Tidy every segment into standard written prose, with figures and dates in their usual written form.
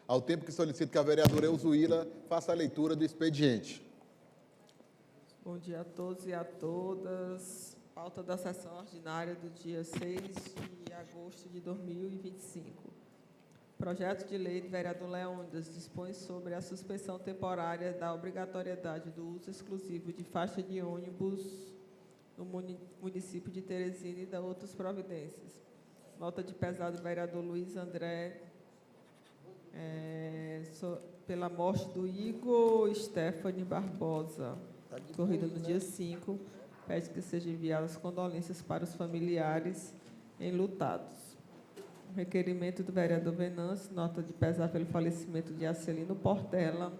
ao tempo que solicito que a vereadora Elzuíla faça a leitura do expediente. Bom dia a todos e a todas. Pauta da sessão ordinária do dia 6 de agosto de 2025. Projeto de lei do vereador Leônidas dispõe sobre a suspensão temporária da obrigatoriedade do uso exclusivo de faixa de ônibus no município de Teresina e da outras providências. Nota de pesar do vereador Luiz André, pela morte do Igor Stephanie Barbosa, ocorrida no dia 5, pede que sejam enviadas condolências para os familiares enlutados. Requerimento do vereador Venâncio, nota de pesar pelo falecimento de Acelino Portela,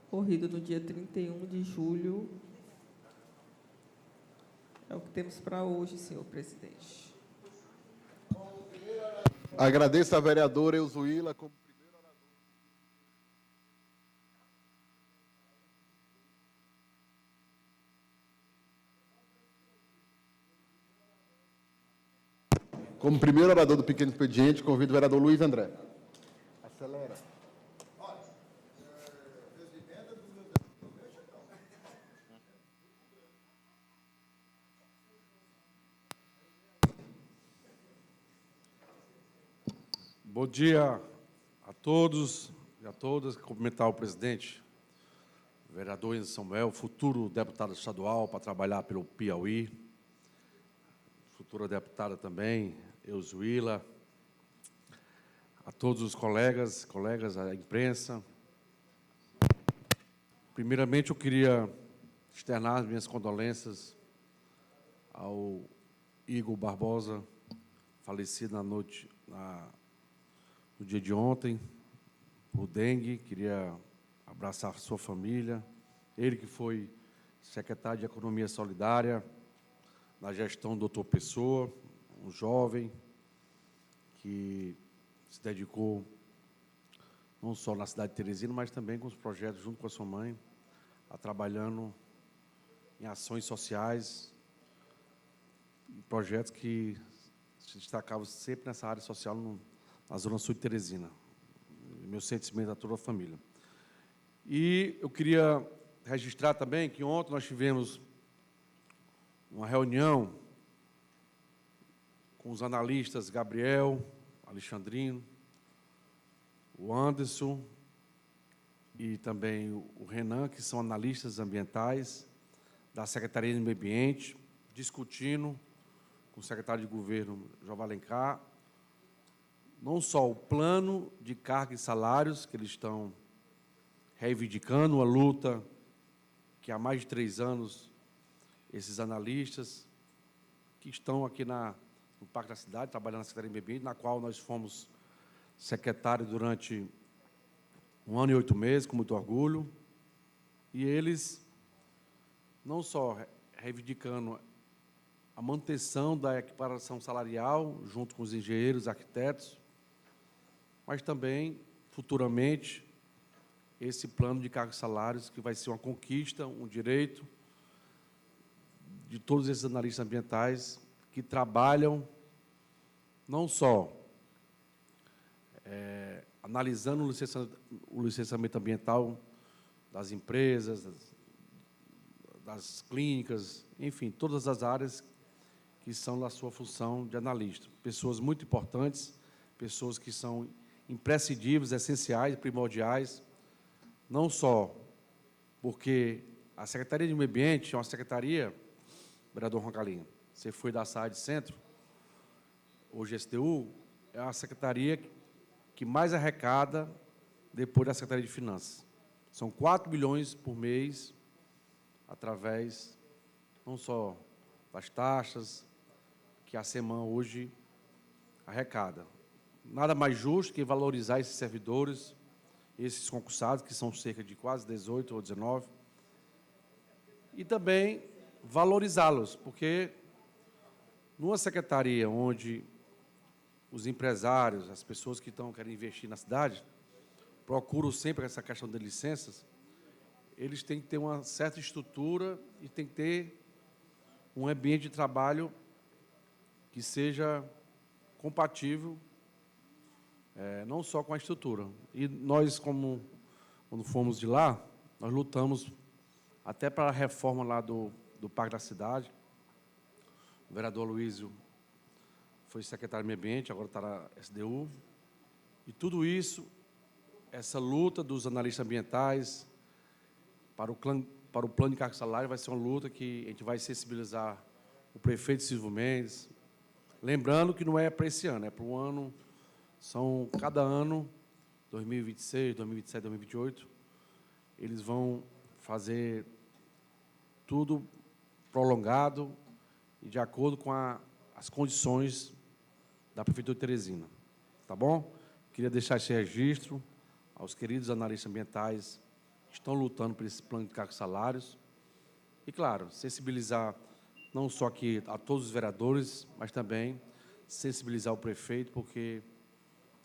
ocorrido no dia 31 de julho. É o que temos para hoje, senhor presidente. Agradeço à vereadora Elzuíla como primeiro orador. Como primeiro orador do pequeno expediente, convido o vereador Luiz André. Acelera. Bom dia a todos e a todas. Cumprimentar o presidente, o vereador Enzo Samuel, futuro deputado estadual para trabalhar pelo Piauí, futura deputada também, Elzuíla, a todos os colegas, a imprensa. Primeiramente, eu queria externar as minhas condolências ao Igor Barbosa, falecido no dia de ontem, por dengue. Queria abraçar a sua família. Ele que foi secretário de Economia Solidária na gestão do Dr. Pessoa, um jovem que se dedicou não só na cidade de Teresina, mas também com os projetos, junto com a sua mãe, a trabalhando em ações sociais, em projetos que se destacavam sempre nessa área social na Zona Sul de Teresina. Meu sentimento a toda a família. E eu queria registrar também que ontem nós tivemos uma reunião com os analistas Gabriel, Alexandrino, o Anderson e também o Renan, que são analistas ambientais da Secretaria de Meio Ambiente, discutindo com o secretário de Governo, João Alencar, não só o plano de carga e salários que eles estão reivindicando, uma luta que há mais de 3 anos esses analistas que estão aqui no Parque da Cidade, trabalhando na Secretaria de Meio Ambiente, na qual nós fomos secretário durante 1 ano e 8 meses, com muito orgulho, e eles não só reivindicando a manutenção da equiparação salarial, junto com os engenheiros, arquitetos, mas também, futuramente, esse plano de cargos e salários, que vai ser uma conquista, um direito de todos esses analistas ambientais que trabalham não só analisando o licenciamento ambiental das empresas, das clínicas, enfim, todas as áreas que são da sua função de analista. Pessoas muito importantes, pessoas que são imprescindíveis, essenciais, primordiais, não só porque a Secretaria de Meio Ambiente é uma secretaria, vereador Roncalinho, você foi da SAAD Centro, hoje STU, é a secretaria que mais arrecada depois da Secretaria de Finanças. São 4 bilhões por mês, através não só das taxas que a SEMAN hoje arrecada. Nada mais justo que valorizar esses servidores, esses concursados, que são cerca de quase 18 ou 19, e também valorizá-los, porque numa secretaria onde os empresários, as pessoas que querem investir na cidade, procuram sempre essa questão de licenças, eles têm que ter uma certa estrutura e têm que ter um ambiente de trabalho que seja compatível não só com a estrutura. E nós, quando fomos de lá, nós lutamos até para a reforma lá do Parque da Cidade. O vereador Luísio foi secretário do Meio Ambiente, agora está na SDU. E tudo isso, essa luta dos analistas ambientais para o plano de carga salário vai ser uma luta que a gente vai sensibilizar o prefeito Silvio Mendes. Lembrando que não é para esse ano, é para o ano, cada ano, 2026, 2027, 2028, eles vão fazer tudo prolongado e de acordo com as condições da Prefeitura de Teresina. Tá bom? Queria deixar esse registro aos queridos analistas ambientais que estão lutando por esse plano de cargos e salários. E, claro, sensibilizar não só aqui a todos os vereadores, mas também sensibilizar o prefeito, porque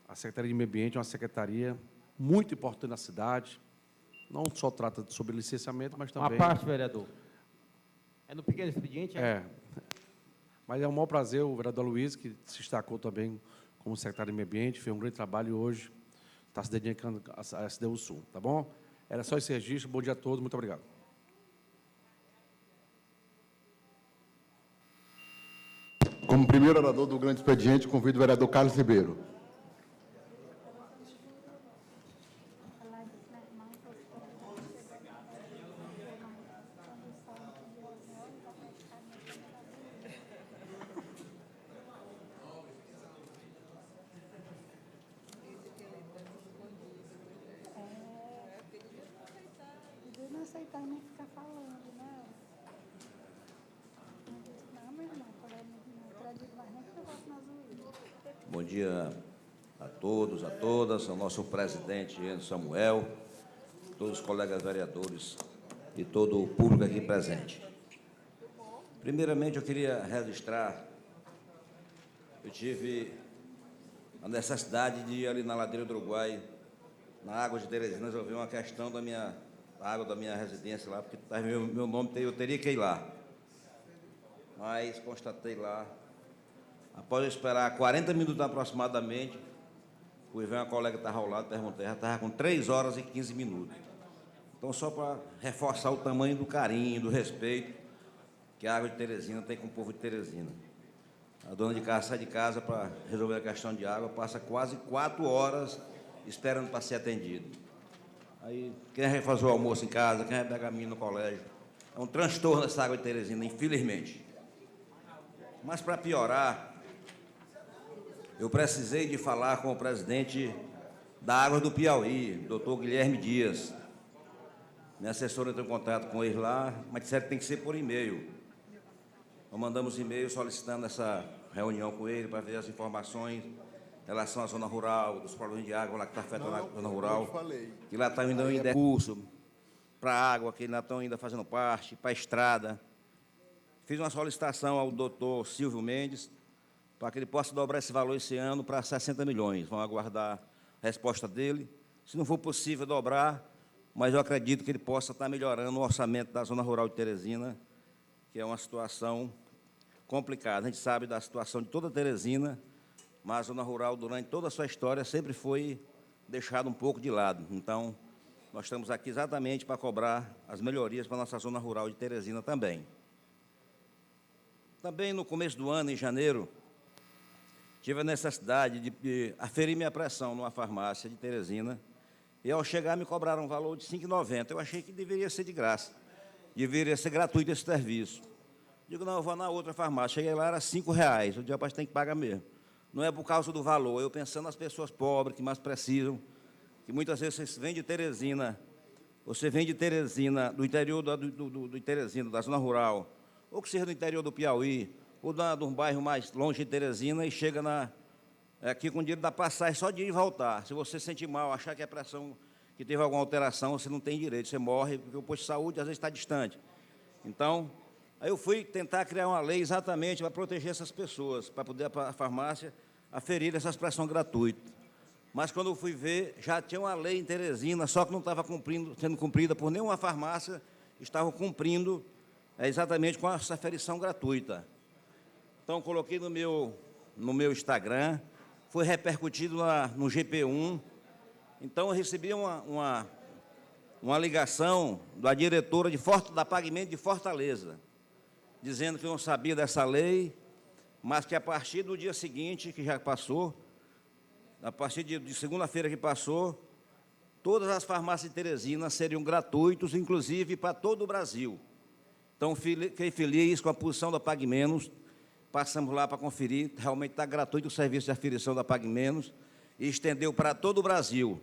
a Secretaria de Meio Ambiente é uma secretaria muito importante na cidade, não só trata sobre licenciamento, mas também... Uma parte, vereador. É no pequeno expediente? Mas é um maior prazer o vereador Luiz, que se destacou também como secretário de Meio Ambiente, fez um grande trabalho e hoje está se dedicando à SDU Sul, tá bom? Era só esse registro. Bom dia a todos, muito obrigado. Como primeiro orador do grande expediente, convido o vereador Carlos Ribeiro. Não aceitar e não ficar falando, né? Não, meu irmão, não acredito mais nem que eu voto na zoeira. Bom dia a todos, a todas, ao nosso presidente Enzo Samuel, todos os colegas vereadores e todo o público aqui presente. Primeiramente, eu queria registrar, eu tive a necessidade de ir ali na Ladeira do Uruguai, na água de Teresina, resolver uma questão da água da minha residência lá, porque tá meu nome, eu teria que ir lá. Mas constatei lá, após eu esperar 40 minutos aproximadamente, fui ver uma colega que estava ao lado, perguntei, já estava com 3 horas e 15 minutos. Então, só para reforçar o tamanho do carinho, do respeito que a água de Teresina tem com o povo de Teresina. A dona de casa sai de casa para resolver a questão de água, passa quase 4 horas esperando para ser atendido. Aí, quem vai fazer o almoço em casa, quem vai pegar a menina no colégio. É um transtorno essa água de Teresina, infelizmente. Mas, para piorar, eu precisei de falar com o presidente da Água do Piauí, doutor Guilherme Dias. Minha assessora entrou em contato com ele lá, mas disseram que tem que ser por e-mail. Nós mandamos e-mail solicitando essa reunião com ele para ver as informações em relação à zona rural, dos problemas de água lá que está afetando a zona rural. Que lá estão ainda em recurso para a água, que lá estão ainda fazendo parte, para a estrada. Fiz uma solicitação ao doutor Silvio Mendes para que ele possa dobrar esse valor esse ano para 60 milhões. Vamos aguardar a resposta dele. Se não for possível dobrar, mas eu acredito que ele possa estar melhorando o orçamento da zona rural de Teresina, que é uma situação complicada. A gente sabe da situação de toda Teresina, mas a zona rural, durante toda a sua história, sempre foi deixada um pouco de lado. Então, nós estamos aqui exatamente para cobrar as melhorias para a nossa zona rural de Teresina também. Também, no começo do ano, em janeiro, tive a necessidade de aferir minha pressão numa farmácia de Teresina, e, ao chegar, me cobraram um valor de R$ 5,90. Eu achei que deveria ser de graça, deveria ser gratuito esse serviço. Digo, não, eu vou na outra farmácia. Cheguei lá, era R$ 5,00. Eu disse, rapaz, tem que pagar mesmo. Não é por causa do valor, eu pensando nas pessoas pobres, que mais precisam, que muitas vezes você vem de Teresina, do interior do Teresina, da zona rural, ou que seja do interior do Piauí, ou de um bairro mais longe de Teresina, e chega aqui com o dinheiro da passagem só de ir e voltar. Se você sentir mal, achar que é pressão, que teve alguma alteração, você não tem direito, você morre, porque o posto de saúde às vezes está distante. Então, aí eu fui tentar criar uma lei exatamente para proteger essas pessoas, para poder a farmácia aferir essas pressões gratuitas. Mas, quando eu fui ver, já tinha uma lei em Teresina, só que não estava sendo cumprida por nenhuma farmácia, estavam cumprindo exatamente com essa aferição gratuita. Então, coloquei no meu Instagram, foi repercutido no GP1. Então, eu recebi uma ligação da diretora da Pagmento de Fortaleza, dizendo que não sabia dessa lei, mas que a partir do dia seguinte, que já passou, a partir de segunda-feira que passou, todas as farmácias de Teresina seriam gratuitas, inclusive para todo o Brasil. Então, fiquei feliz com a posição da Pagmenos, passamos lá para conferir, realmente está gratuito o serviço de aferição da Pagmenos, e estendeu para todo o Brasil.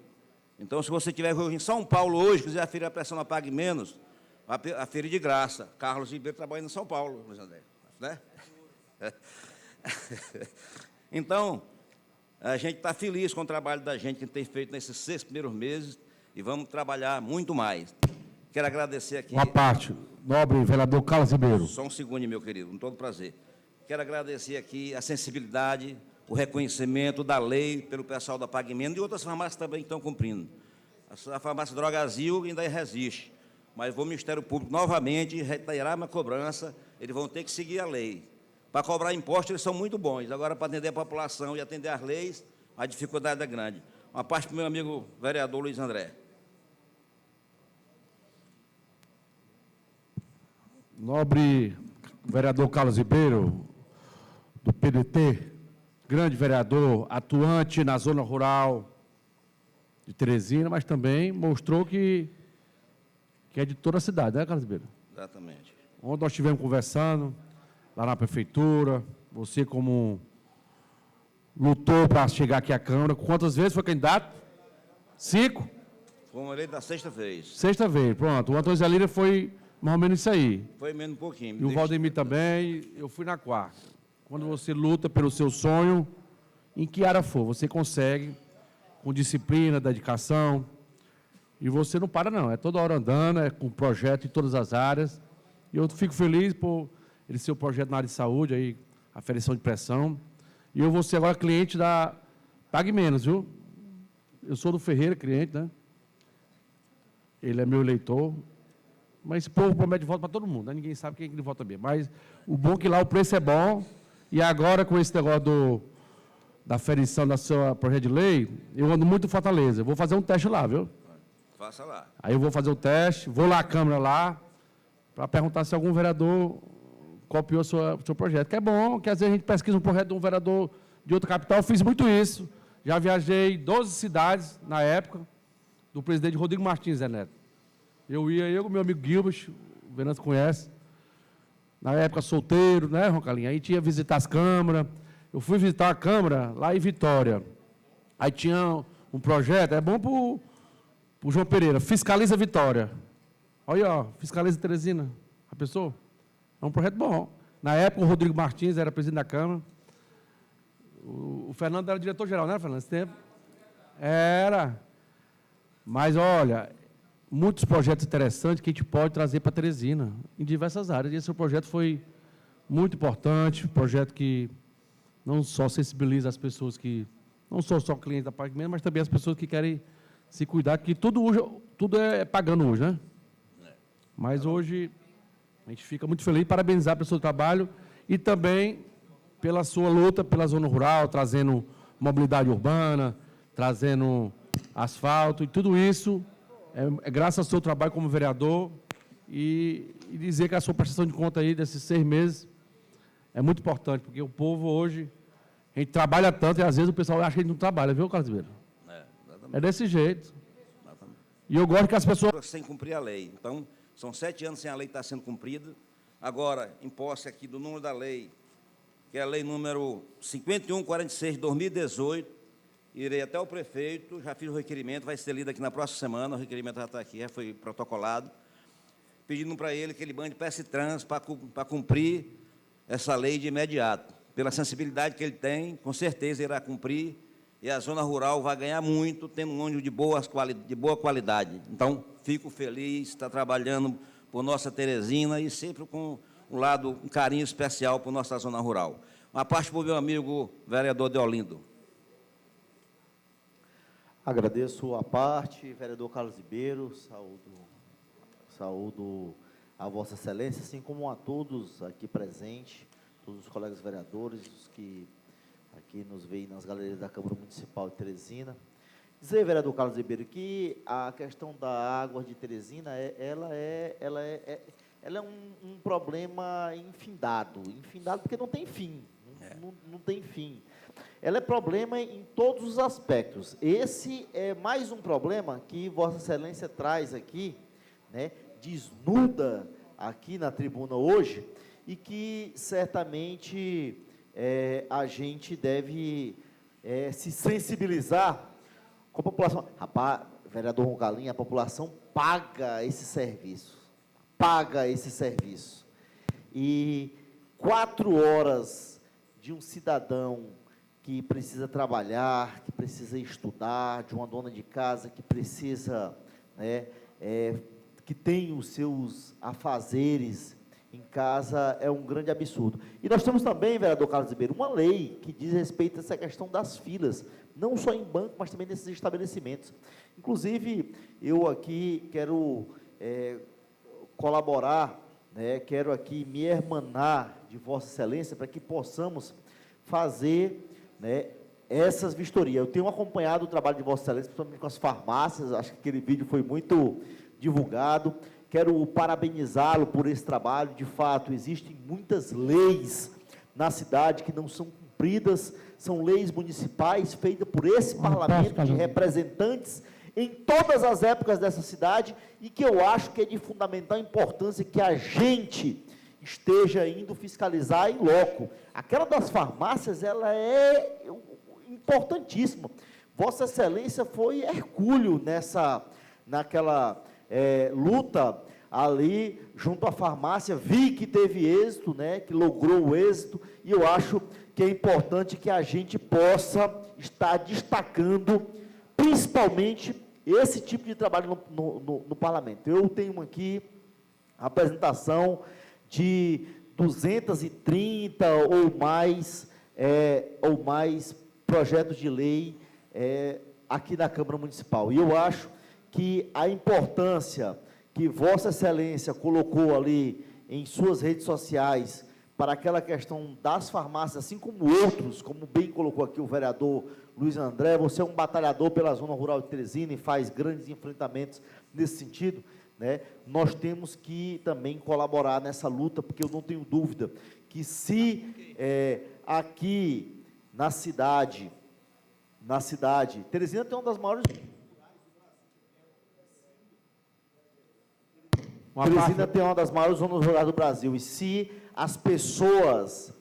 Então, se você estiver hoje em São Paulo, hoje, quiser aferir a pressão da Pagmenos, aferir de graça. Carlos Ribeiro trabalha em São Paulo, Luiz André, né? Então, a gente está feliz com o trabalho da gente que tem feito nesses 6 primeiros meses e vamos trabalhar muito mais. Quero agradecer aqui... Uma parte, nobre vereador Carlos Ribeiro. Só um segundo, meu querido, com todo prazer. Quero agradecer aqui a sensibilidade, o reconhecimento da lei pelo pessoal da Pagmento e outras farmácias também estão cumprindo. A farmácia Drogazil ainda resiste, mas o Ministério Público novamente reiterar uma cobrança, eles vão ter que seguir a lei. Para cobrar impostos, eles são muito bons. Agora, para atender a população e atender as leis, a dificuldade é grande. Uma parte para o meu amigo vereador Luiz André. Nobre vereador Carlos Ribeiro, do PDT, grande vereador, atuante na zona rural de Teresina, mas também mostrou que é de toda a cidade, né, Carlos Ribeiro? Exatamente. Ontem nós estivemos conversando lá na prefeitura, você como lutou para chegar aqui à Câmara. Quantas vezes foi candidato? 5? Fomos eleitos da sexta vez. Sexta vez, pronto. O Antônio Zé Lira foi mais ou menos isso aí. Foi menos um pouquinho. E o Valdemir também, eu fui na quarta. Quando você luta pelo seu sonho, em que área for, você consegue, com disciplina, dedicação, e você não para não, é toda hora andando, é com projeto em todas as áreas. E eu fico feliz por ele ser o projeto na área de saúde, aí, aferição de pressão. E eu vou ser agora cliente da Pague Menos, viu? Eu sou do Ferreira, cliente, né? Ele é meu eleitor. Mas esse povo promete voto para todo mundo, né? Ninguém sabe quem ele vota bem. Mas o bom é que lá o preço é bom. E agora, com esse negócio da aferição da sua projeto de lei, eu ando muito em Fortaleza. Eu vou fazer um teste lá, viu? Faça lá. Aí eu vou fazer o teste, vou lá à Câmara lá, para perguntar se algum vereador copiou o seu projeto. Que é bom, que às vezes a gente pesquisa um projeto de um vereador de outra capital. Eu fiz muito isso. Já viajei 12 cidades na época do presidente Rodrigo Martins, Zé Neto. Eu com meu amigo Gilbert, o Venâncio conhece, na época solteiro, né, Roncalinho? Aí tinha visitar as câmaras. Eu fui visitar a Câmara lá em Vitória. Aí tinha um projeto, é bom para o João Pereira, Fiscaliza Vitória. Olha, ó, Fiscaliza Teresina. A pessoa? É um projeto bom. Na época, o Rodrigo Martins era presidente da Câmara. O Fernando era diretor-geral, né, Fernando? Esse tempo? Era. Mas, olha, muitos projetos interessantes que a gente pode trazer para Teresina, em diversas áreas. E esse projeto foi muito importante, um projeto que não só sensibiliza as pessoas que não são só clientes da Pague Menos, mas também as pessoas que querem se cuidar, que tudo é pagando hoje, né? Mas hoje a gente fica muito feliz, parabenizar pelo seu trabalho e também pela sua luta pela zona rural, trazendo mobilidade urbana, trazendo asfalto, e tudo isso é graças ao seu trabalho como vereador, e dizer que a sua prestação de conta aí desses 6 meses é muito importante, porque o povo hoje, a gente trabalha tanto e às vezes o pessoal acha que a gente não trabalha, viu, Carlos Ribeiro? É desse jeito. Exatamente. E eu gosto que as pessoas... Sem cumprir a lei. Então, são 7 anos sem a lei estar sendo cumprida. Agora, em posse aqui do número da lei, que é a lei número 5146 de 2018, irei até o prefeito, já fiz o requerimento, vai ser lido aqui na próxima semana, o requerimento já está aqui, já foi protocolado, pedindo para ele que ele mande PS-Trans para cumprir essa lei de imediato. Pela sensibilidade que ele tem, com certeza irá cumprir, e a zona rural vai ganhar muito, tendo um ônibus de boa qualidade. Então, fico feliz, está trabalhando por nossa Teresina e sempre com um carinho especial por nossa zona rural. Uma parte para o meu amigo vereador Deolindo. Agradeço a parte, vereador Carlos Ribeiro, saúdo a Vossa Excelência, assim como a todos aqui presentes, todos os colegas vereadores, os que aqui nos vê nas galerias da Câmara Municipal de Teresina. Dizer, vereador Carlos Ribeiro, que a questão da água de Teresina, ela é um problema infindado porque não tem fim, não tem fim. Ela é problema em todos os aspectos. Esse é mais um problema que Vossa Excelência traz aqui, né, desnuda aqui na tribuna hoje, e que certamente a gente deve se sensibilizar com a população. Rapaz, vereador Roncalinho, a população paga esse serviço. E 4 horas de um cidadão que precisa trabalhar, que precisa estudar, de uma dona de casa que precisa, né, que tem os seus afazeres em casa, é um grande absurdo. E nós temos também, vereador Carlos Ribeiro, uma lei que diz respeito a essa questão das filas, não só em banco, mas também nesses estabelecimentos. Inclusive, eu aqui quero colaborar, né, quero aqui me hermanar de Vossa Excelência para que possamos fazer, né, essas vistorias. Eu tenho acompanhado o trabalho de Vossa Excelência, principalmente com as farmácias, acho que aquele vídeo foi muito divulgado. Quero parabenizá-lo por esse trabalho. De fato, existem muitas leis na cidade que não são cumpridas, são leis municipais feitas por esse parlamento de representantes em todas as épocas dessa cidade, e que eu acho que é de fundamental importância que a gente esteja indo fiscalizar em loco. Aquela das farmácias, ela é importantíssima. Vossa Excelência foi hercúleo naquela luta ali junto à farmácia. Vi que teve êxito, né, que logrou o êxito, e eu acho que é importante que a gente possa estar destacando, principalmente, esse tipo de trabalho no parlamento. Eu tenho aqui a apresentação de 230 ou mais projetos de lei aqui na Câmara Municipal. E eu acho que a importância que Vossa Excelência colocou ali em suas redes sociais para aquela questão das farmácias, assim como outros, como bem colocou aqui o vereador Luiz André, você é um batalhador pela zona rural de Teresina e faz grandes enfrentamentos nesse sentido, né? Nós temos que também colaborar nessa luta, porque eu não tenho dúvida que se aqui na cidade, Teresina tem uma das maiores... Teresina tem uma das maiores zonas rurais do Brasil, e se as pessoas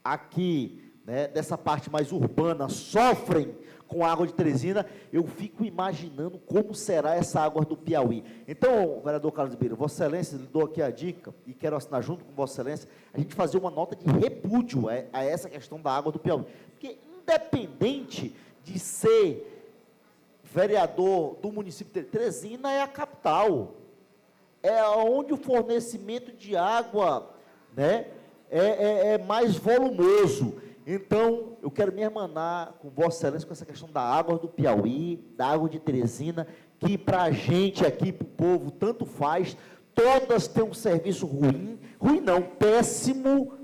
aqui, né, dessa parte mais urbana, sofrem com a água de Teresina, eu fico imaginando como será essa água do Piauí. Então, vereador Carlos Ribeiro, Vossa Excelência, lhe dou aqui a dica, e quero assinar junto com Vossa Excelência, a gente fazer uma nota de repúdio a essa questão da água do Piauí, porque independente de ser vereador do município de Teresina, é a capital, é onde o fornecimento de água, né, é mais volumoso. Então, eu quero me hermanar com Vossa Excelência com essa questão da água do Piauí, da água de Teresina, que para a gente aqui, para o povo, tanto faz, todas têm um serviço ruim não, péssimo,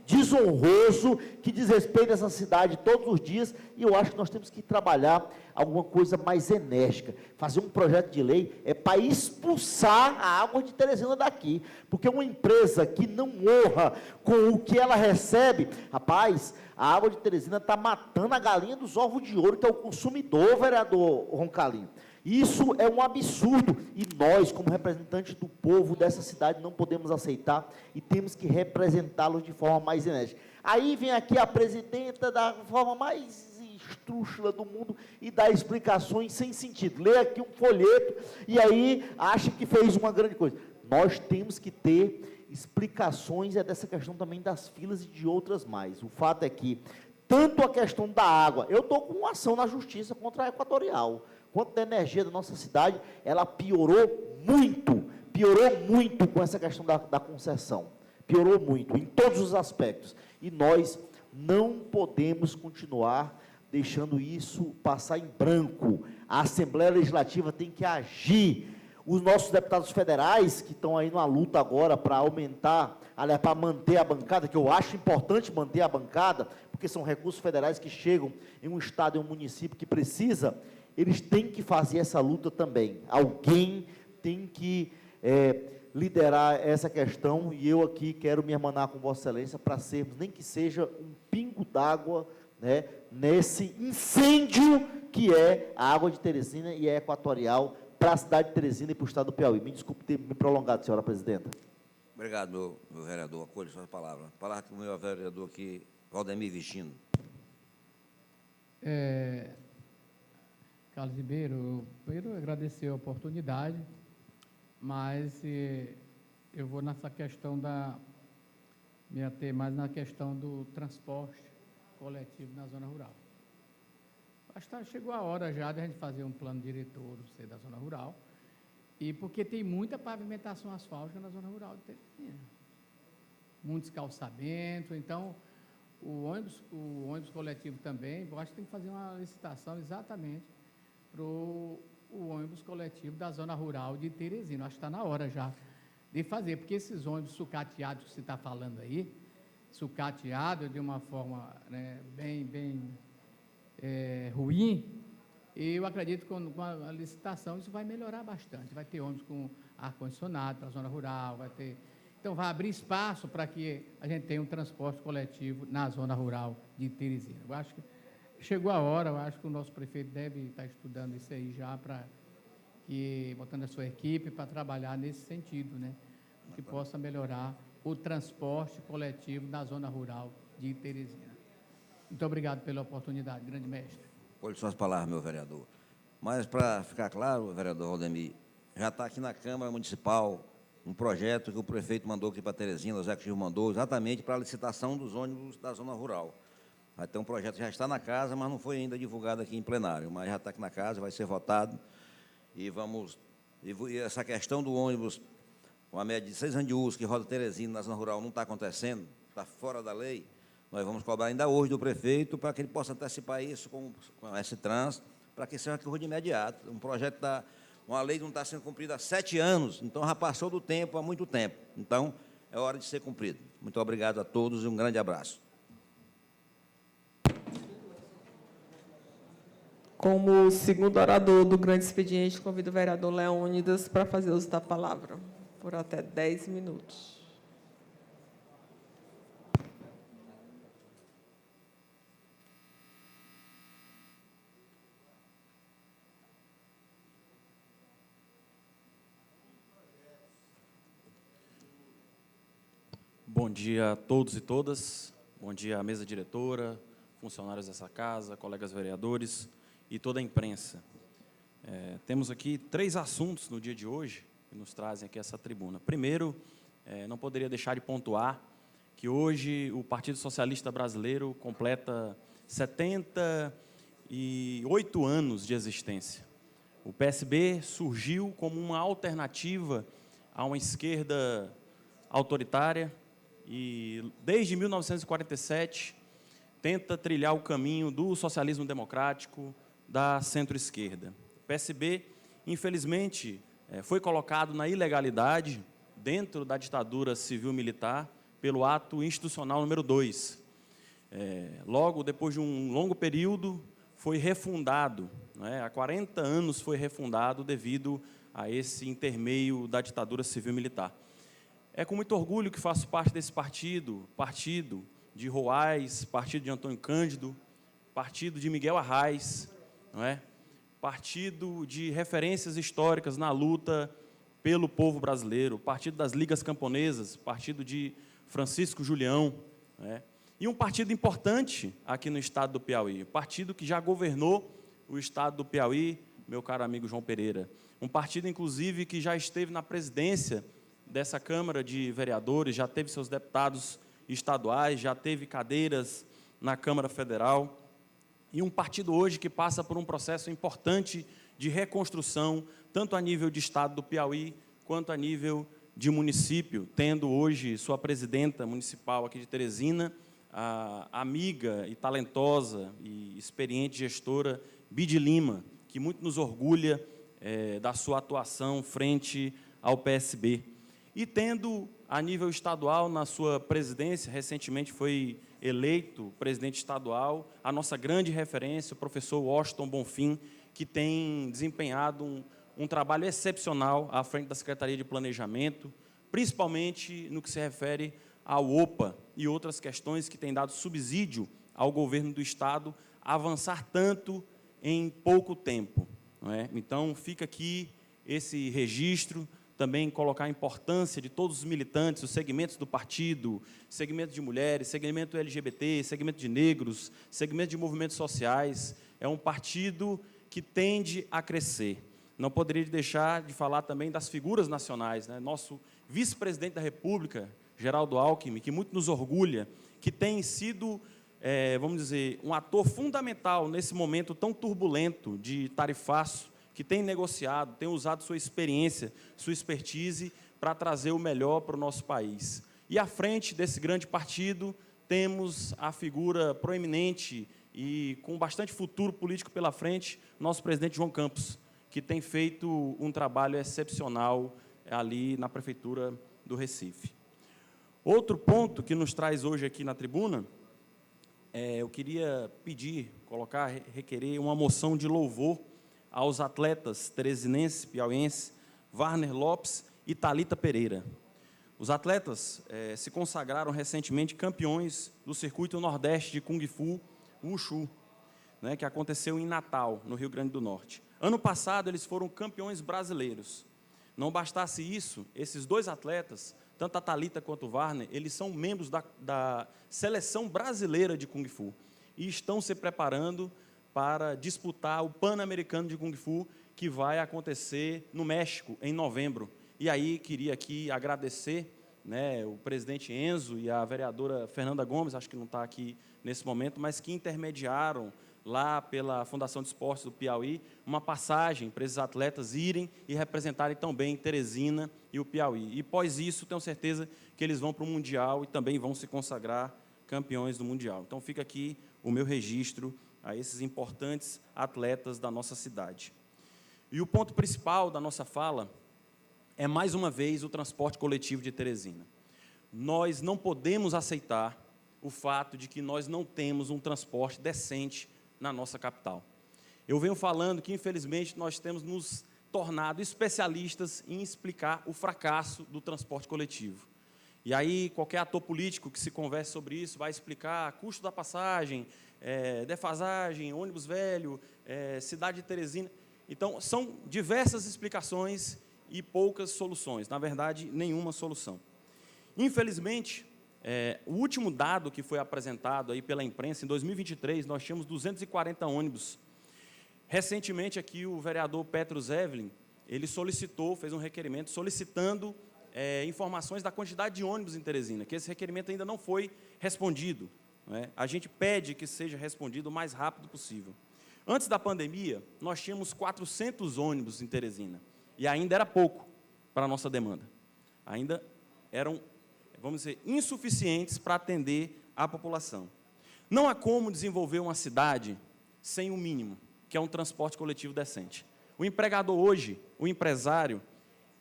desonroso, que desrespeita essa cidade todos os dias, e eu acho que nós temos que trabalhar alguma coisa mais enérgica, fazer um projeto de lei, para expulsar a água de Teresina daqui, porque uma empresa que não honra com o que ela recebe, rapaz, a água de Teresina está matando a galinha dos ovos de ouro, que é o consumidor, vereador Roncalinho. Isso é um absurdo, e nós, como representantes do povo dessa cidade, não podemos aceitar, e temos que representá-los de forma mais enérgica. Aí vem aqui a presidenta, da forma mais estrúxula do mundo, e dá explicações sem sentido. Lê aqui um folheto, e aí acha que fez uma grande coisa. Nós temos que ter explicações dessa questão também das filas e de outras mais. O fato é que, tanto a questão da água, eu estou com uma ação na justiça contra a Equatorial, quanto da energia da nossa cidade, ela piorou muito com essa questão da concessão, piorou muito, em todos os aspectos, e nós não podemos continuar deixando isso passar em branco. A Assembleia Legislativa tem que agir. Os nossos deputados federais, que estão aí numa luta agora para aumentar, aliás, para manter a bancada, que eu acho importante manter a bancada, porque são recursos federais que chegam em um estado, em um município que precisa, eles têm que fazer essa luta também. Alguém tem que liderar essa questão, e eu aqui quero me hermanar com Vossa Excelência para sermos, nem que seja um pingo d'água, né, nesse incêndio que é a água de Teresina e é equatorial para a cidade de Teresina e para o estado do Piauí. Me desculpe ter me prolongado, senhora presidenta. Obrigado, meu vereador. Acolho suas palavras. Palavra com o meu vereador aqui, Valdemir Vistino. Carlos Ribeiro, primeiro agradecer a oportunidade, mas eu vou nessa questão me ater mais na questão do transporte coletivo na zona rural. Acho que chegou a hora já de a gente fazer um plano diretor da zona rural, e porque tem muita pavimentação asfáltica na zona rural de Teresina, muitos calçamentos, então o ônibus coletivo também, eu acho que tem que fazer uma licitação exatamente para o ônibus coletivo da zona rural de Teresina. Acho que está na hora já de fazer, porque esses ônibus sucateados que você está falando aí, sucateado de uma forma, né, bem ruim, eu acredito que com a licitação isso vai melhorar bastante. Vai ter ônibus com ar-condicionado para a zona rural, vai ter... Então, vai abrir espaço para que a gente tenha um transporte coletivo na zona rural de Teresina. Eu acho que chegou a hora, eu acho que o nosso prefeito deve estar estudando isso aí já, botando a sua equipe para trabalhar nesse sentido, né? Que possa melhorar o transporte coletivo na zona rural de Teresina. Muito obrigado pela oportunidade, grande mestre. Acolho suas palavras, meu vereador. Mas, para ficar claro, vereador Valdemir, já está aqui na Câmara Municipal um projeto que o prefeito mandou aqui para Teresina, o executivo mandou, exatamente para a licitação dos ônibus da zona rural. Vai ter um projeto que já está na casa, mas não foi ainda divulgado aqui em plenário, mas já está aqui na casa, vai ser votado, e essa questão do ônibus, uma média de 6 anos de uso, que roda Teresina na zona rural, não está acontecendo, está fora da lei. Nós vamos cobrar ainda hoje do prefeito para que ele possa antecipar isso com esse trânsito, para que seja de imediato. Uma lei que não está sendo cumprida há 7 anos, então já passou do tempo, há muito tempo. Então, é hora de ser cumprido. Muito obrigado a todos e um grande abraço. Como segundo orador do grande expediente, convido o vereador Leônidas para fazer uso da palavra, por até 10 minutos. Bom dia a todos e todas, bom dia à mesa diretora, funcionários dessa casa, colegas vereadores e toda a imprensa. Temos aqui 3 assuntos no dia de hoje que nos trazem aqui essa tribuna. Primeiro, não poderia deixar de pontuar que hoje o Partido Socialista Brasileiro completa 78 anos de existência. O PSB surgiu como uma alternativa a uma esquerda autoritária, e, desde 1947, tenta trilhar o caminho do socialismo democrático, da centro-esquerda. O PSB, infelizmente, foi colocado na ilegalidade, dentro da ditadura civil-militar, pelo ato institucional número 2. Logo, depois de um longo período, foi refundado, né? Há 40 anos foi refundado devido a esse intermeio da ditadura civil-militar. É com muito orgulho que faço parte desse partido de Roais, partido de Antônio Cândido, partido de Miguel Arraes, não é? Partido de referências históricas na luta pelo povo brasileiro, partido das Ligas Camponesas, partido de Francisco Julião, não é? E um partido importante aqui no estado do Piauí, partido que já governou o estado do Piauí, meu caro amigo João Pereira. Um partido, inclusive, que já esteve na presidência dessa Câmara de Vereadores, já teve seus deputados estaduais, já teve cadeiras na Câmara Federal, e um partido hoje que passa por um processo importante de reconstrução, tanto a nível de estado do Piauí, quanto a nível de município, tendo hoje sua presidenta municipal aqui de Teresina, a amiga e talentosa e experiente gestora Bide Lima, que muito nos orgulha da sua atuação frente ao PSB. E tendo, a nível estadual, na sua presidência, recentemente foi eleito presidente estadual, a nossa grande referência, o professor Washington Bonfim, que tem desempenhado um trabalho excepcional à frente da Secretaria de Planejamento, principalmente no que se refere ao OPA e outras questões que têm dado subsídio ao governo do Estado a avançar tanto em pouco tempo, não é? Então, fica aqui esse registro, também colocar a importância de todos os militantes, os segmentos do partido, segmento de mulheres, segmento LGBT, segmento de negros, segmento de movimentos sociais. É um partido que tende a crescer. Não poderia deixar de falar também das figuras nacionais, né? Nosso vice-presidente da República, Geraldo Alckmin, que muito nos orgulha, que tem sido, vamos dizer, um ator fundamental nesse momento tão turbulento de tarifaço, que tem negociado, tem usado sua experiência, sua expertise para trazer o melhor para o nosso país. E à frente desse grande partido, temos a figura proeminente e com bastante futuro político pela frente, nosso presidente João Campos, que tem feito um trabalho excepcional ali na Prefeitura do Recife. Outro ponto que nos traz hoje aqui na tribuna, eu queria pedir, requerer uma moção de louvor aos atletas teresinenses, piauienses, Warner Lopes e Thalita Pereira. Os atletas se consagraram recentemente campeões do Circuito Nordeste de Kung Fu Wushu, né, que aconteceu em Natal, no Rio Grande do Norte. Ano passado, eles foram campeões brasileiros. Não bastasse isso, esses dois atletas, tanto a Thalita quanto o Warner, eles são membros da seleção brasileira de Kung Fu e estão se preparando para disputar o Pan-Americano de Kung Fu, que vai acontecer no México, em novembro. E aí, queria aqui agradecer, né, o presidente Enzo e a vereadora Fernanda Gomes, acho que não está aqui nesse momento, mas que intermediaram lá pela Fundação de Esportes do Piauí, uma passagem para esses atletas irem e representarem tão bem Teresina e o Piauí. E, após isso, tenho certeza que eles vão para o Mundial e também vão se consagrar campeões do Mundial. Então, fica aqui o meu registro a esses importantes atletas da nossa cidade. E o ponto principal da nossa fala é, mais uma vez, o transporte coletivo de Teresina. Nós não podemos aceitar o fato de que nós não temos um transporte decente na nossa capital. Eu venho falando que, infelizmente, nós temos nos tornado especialistas em explicar o fracasso do transporte coletivo. E aí, qualquer ator político que se converse sobre isso vai explicar custo da passagem, defasagem, ônibus velho, cidade de Teresina. Então, são diversas explicações e poucas soluções. Na verdade, nenhuma solução. Infelizmente, o último dado que foi apresentado aí pela imprensa, em 2023, nós tínhamos 240 ônibus. Recentemente, aqui, o vereador Petrus Evelyn, ele fez um requerimento solicitando informações da quantidade de ônibus em Teresina, que esse requerimento ainda não foi respondido, não é? A gente pede que seja respondido o mais rápido possível. Antes da pandemia, nós tínhamos 400 ônibus em Teresina, e ainda era pouco para a nossa demanda. Ainda eram, vamos dizer, insuficientes para atender a população. Não há como desenvolver uma cidade sem o mínimo, que é um transporte coletivo decente. O empregador hoje, o empresário,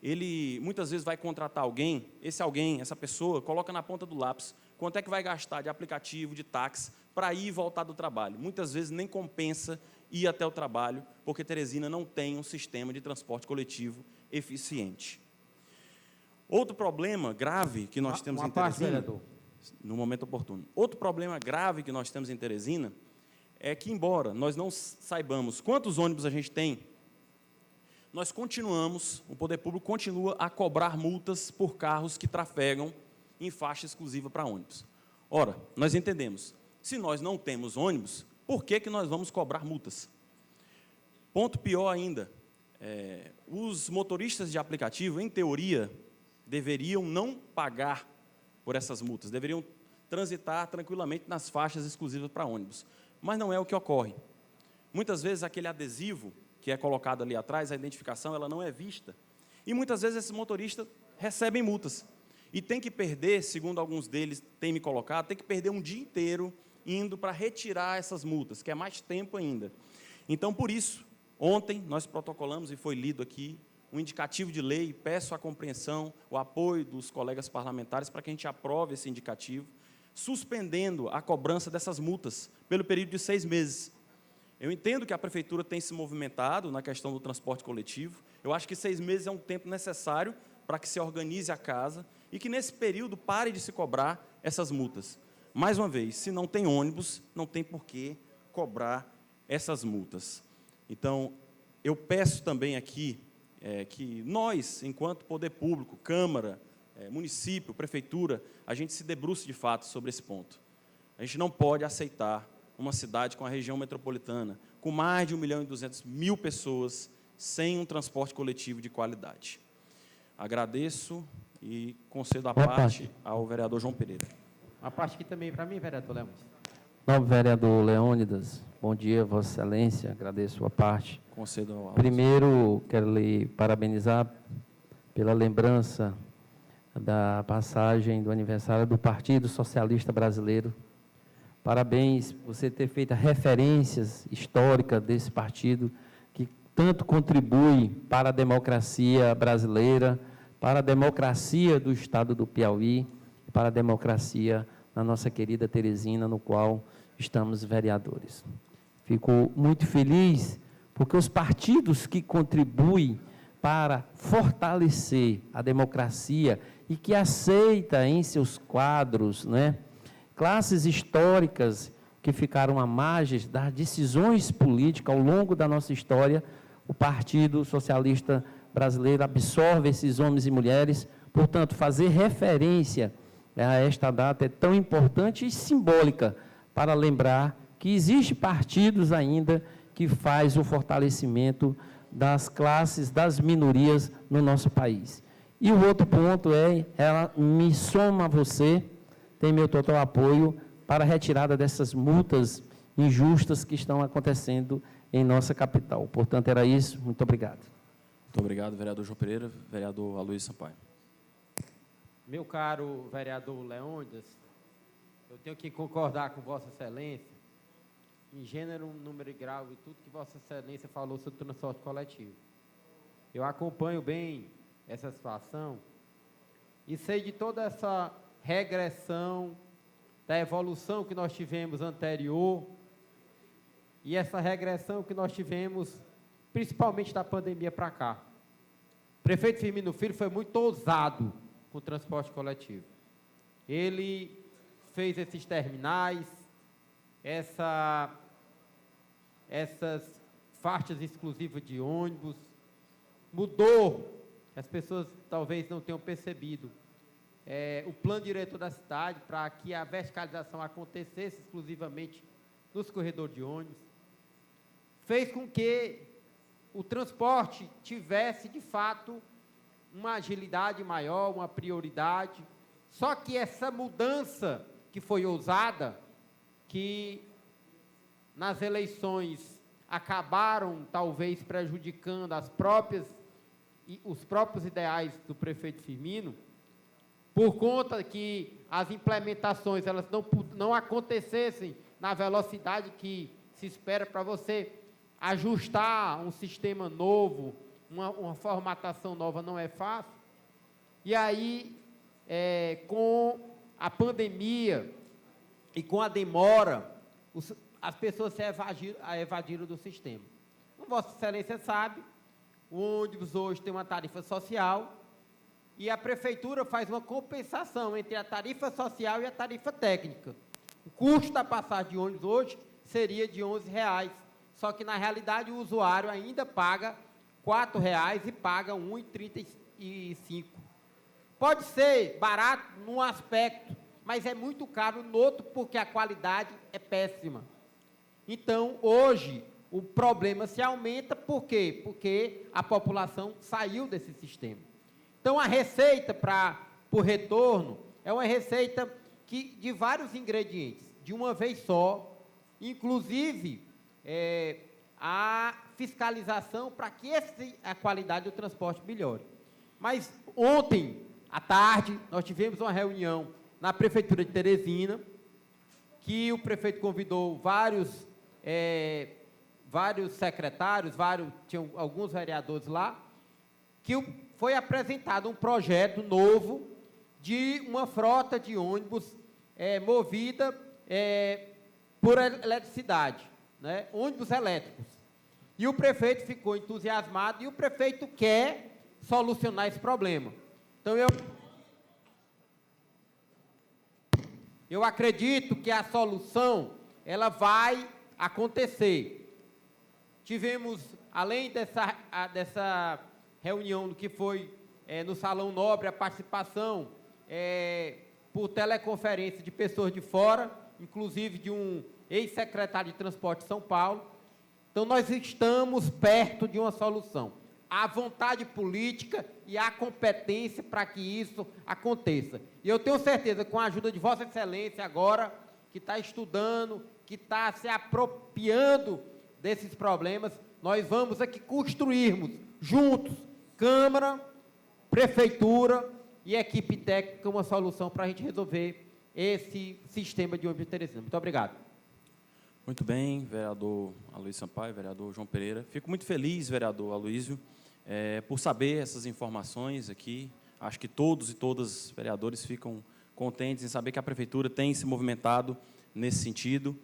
ele muitas vezes vai contratar alguém, essa pessoa, coloca na ponta do lápis quanto é que vai gastar de aplicativo, de táxi, para ir e voltar do trabalho. Muitas vezes nem compensa ir até o trabalho, porque Teresina não tem um sistema de transporte coletivo eficiente. Outro problema grave que nós temos em Teresina, no momento oportuno, outro problema grave que nós temos em Teresina é que, embora nós não saibamos quantos ônibus a gente tem, nós continuamos, o poder público continua a cobrar multas por carros que trafegam em faixa exclusiva para ônibus. Ora, nós entendemos, se nós não temos ônibus, por que nós vamos cobrar multas? Ponto pior ainda, os motoristas de aplicativo, em teoria, deveriam não pagar por essas multas, deveriam transitar tranquilamente nas faixas exclusivas para ônibus. Mas não é o que ocorre. Muitas vezes aquele adesivo que é colocado ali atrás, a identificação, ela não é vista. E muitas vezes esses motoristas recebem multas. E tem que perder, segundo alguns deles têm me colocado, tem que perder um dia inteiro indo para retirar essas multas, que é mais tempo ainda. Então, por isso, ontem nós protocolamos, e foi lido aqui, um indicativo de lei, peço a compreensão, o apoio dos colegas parlamentares para que a gente aprove esse indicativo, suspendendo a cobrança dessas multas pelo período de 6 meses. Eu entendo que a Prefeitura tem se movimentado na questão do transporte coletivo. Eu acho que 6 meses é um tempo necessário para que se organize a casa e que, nesse período, pare de se cobrar essas multas. Mais uma vez, se não tem ônibus, não tem por que cobrar essas multas. Então, eu peço também aqui que nós, enquanto poder público, Câmara, município, Prefeitura, a gente se debruce de fato sobre esse ponto. A gente não pode aceitar uma cidade com a região metropolitana, com mais de 1.200.000 pessoas, sem um transporte coletivo de qualidade. Agradeço e concedo a parte ao vereador João Pereira. Uma parte aqui também para mim, vereador Leônidas. Novo vereador Leônidas, bom dia, Vossa Excelência, agradeço a parte. Concedo ao Primeiro, quero lhe parabenizar pela lembrança da passagem do aniversário do Partido Socialista Brasileiro. Parabéns por você ter feito referências históricas desse partido, que tanto contribui para a democracia brasileira, para a democracia do Estado do Piauí, para a democracia na nossa querida Teresina, no qual estamos vereadores. Fico muito feliz, porque os partidos que contribuem para fortalecer a democracia e que aceita em seus quadros, classes históricas que ficaram à margem das decisões políticas ao longo da nossa história, o Partido Socialista Brasileiro absorve esses homens e mulheres. Portanto, fazer referência a esta data é tão importante e simbólica para lembrar que existem partidos ainda que faz o fortalecimento das classes, das minorias no nosso país. E o outro ponto ela me soma a você, tem meu total apoio para a retirada dessas multas injustas que estão acontecendo em nossa capital. Portanto, era isso. Muito obrigado. Muito obrigado, vereador João Pereira. Vereador Aloysio Sampaio. Meu caro vereador Leônidas, eu tenho que concordar com Vossa Excelência, em gênero, número e grau, e tudo que Vossa Excelência falou sobre o transporte coletivo. Eu acompanho bem essa situação e sei de toda essa regressão, da evolução que nós tivemos anterior e essa regressão que nós tivemos, principalmente da pandemia para cá. O prefeito Firmino Filho foi muito ousado com o transporte coletivo. Ele fez esses terminais, essas faixas exclusivas de ônibus, mudou, as pessoas talvez não tenham percebido, o plano diretor da cidade para que a verticalização acontecesse exclusivamente nos corredores de ônibus, fez com que o transporte tivesse, de fato, uma agilidade maior, uma prioridade. Só que essa mudança que foi ousada, que nas eleições acabaram, talvez, prejudicando os próprios ideais do prefeito Firmino, por conta que as implementações elas não acontecessem na velocidade que se espera para você ajustar um sistema novo, uma formatação nova não é fácil. E aí, com a pandemia e com a demora, as pessoas se evadiram do sistema. Como Vossa Excelência sabe, o ônibus hoje tem uma tarifa social e a Prefeitura faz uma compensação entre a tarifa social e a tarifa técnica. O custo da passagem de ônibus hoje seria de R$11, só que, na realidade, o usuário ainda paga R$4 e paga R$ 1,35. Pode ser barato num aspecto, mas é muito caro no outro, porque a qualidade é péssima. Então, hoje, o problema se aumenta, por quê? Porque a população saiu desse sistema. Então, a receita para o retorno é uma receita de vários ingredientes, de uma vez só, inclusive a fiscalização para que a qualidade do transporte melhore. Mas ontem, à tarde, nós tivemos uma reunião na Prefeitura de Teresina, que o prefeito convidou vários secretários, tinham alguns vereadores lá, que foi apresentado um projeto novo de uma frota de ônibus movida por eletricidade, né? Ônibus elétricos. E o prefeito ficou entusiasmado e o prefeito quer solucionar esse problema. Então, eu acredito que a solução ela vai acontecer. Tivemos, além dessa reunião que foi no Salão Nobre, a participação por teleconferência de pessoas de fora, inclusive de um ex-secretário de Transporte de São Paulo. Então, nós estamos perto de uma solução. Há vontade política e há competência para que isso aconteça. E eu tenho certeza, com a ajuda de Vossa Excelência agora, que está estudando, que está se apropriando desses problemas, nós vamos aqui construirmos juntos, Câmara, Prefeitura e equipe técnica, uma solução para a gente resolver esse sistema de ônibus de Teresina. Muito obrigado. Muito bem, vereador Aloysio Sampaio, vereador João Pereira. Fico muito feliz, vereador Aloysio, por saber essas informações aqui. Acho que todos e todas os vereadores ficam contentes em saber que a Prefeitura tem se movimentado nesse sentido.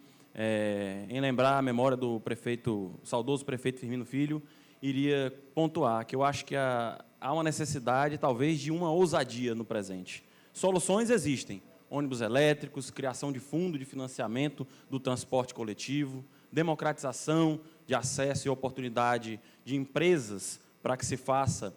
Em lembrar a memória do prefeito, saudoso prefeito Firmino Filho, iria pontuar que eu acho que há uma necessidade, talvez, de uma ousadia no presente. Soluções existem. Ônibus elétricos, criação de fundo de financiamento do transporte coletivo, democratização de acesso e oportunidade de empresas para que se faça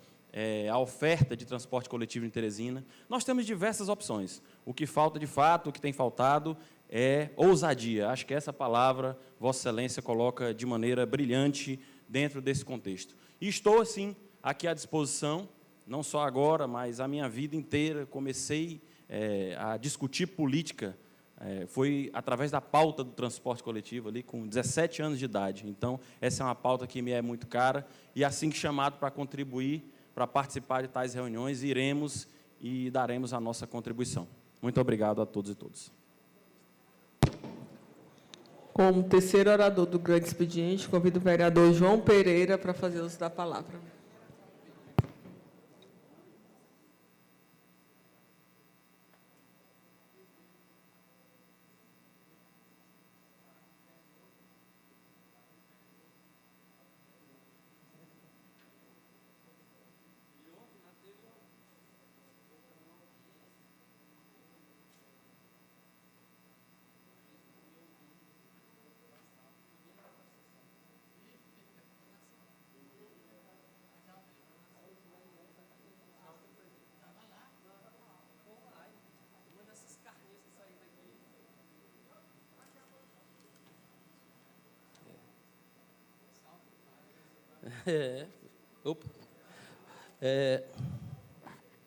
a oferta de transporte coletivo em Teresina. Nós temos diversas opções. O que falta, de fato, o que tem faltado é ousadia. Acho que essa palavra Vossa Excelência coloca de maneira brilhante dentro desse contexto. E estou, assim, aqui à disposição, não só agora, mas a minha vida inteira. Comecei a discutir política, foi através da pauta do transporte coletivo, ali com 17 anos de idade. Então, essa é uma pauta que me é muito cara, e assim que chamado para contribuir, para participar de tais reuniões, iremos e daremos a nossa contribuição. Muito obrigado a todos e todas. Como terceiro orador do grande expediente, convido o vereador João Pereira para fazer uso da palavra. Opa.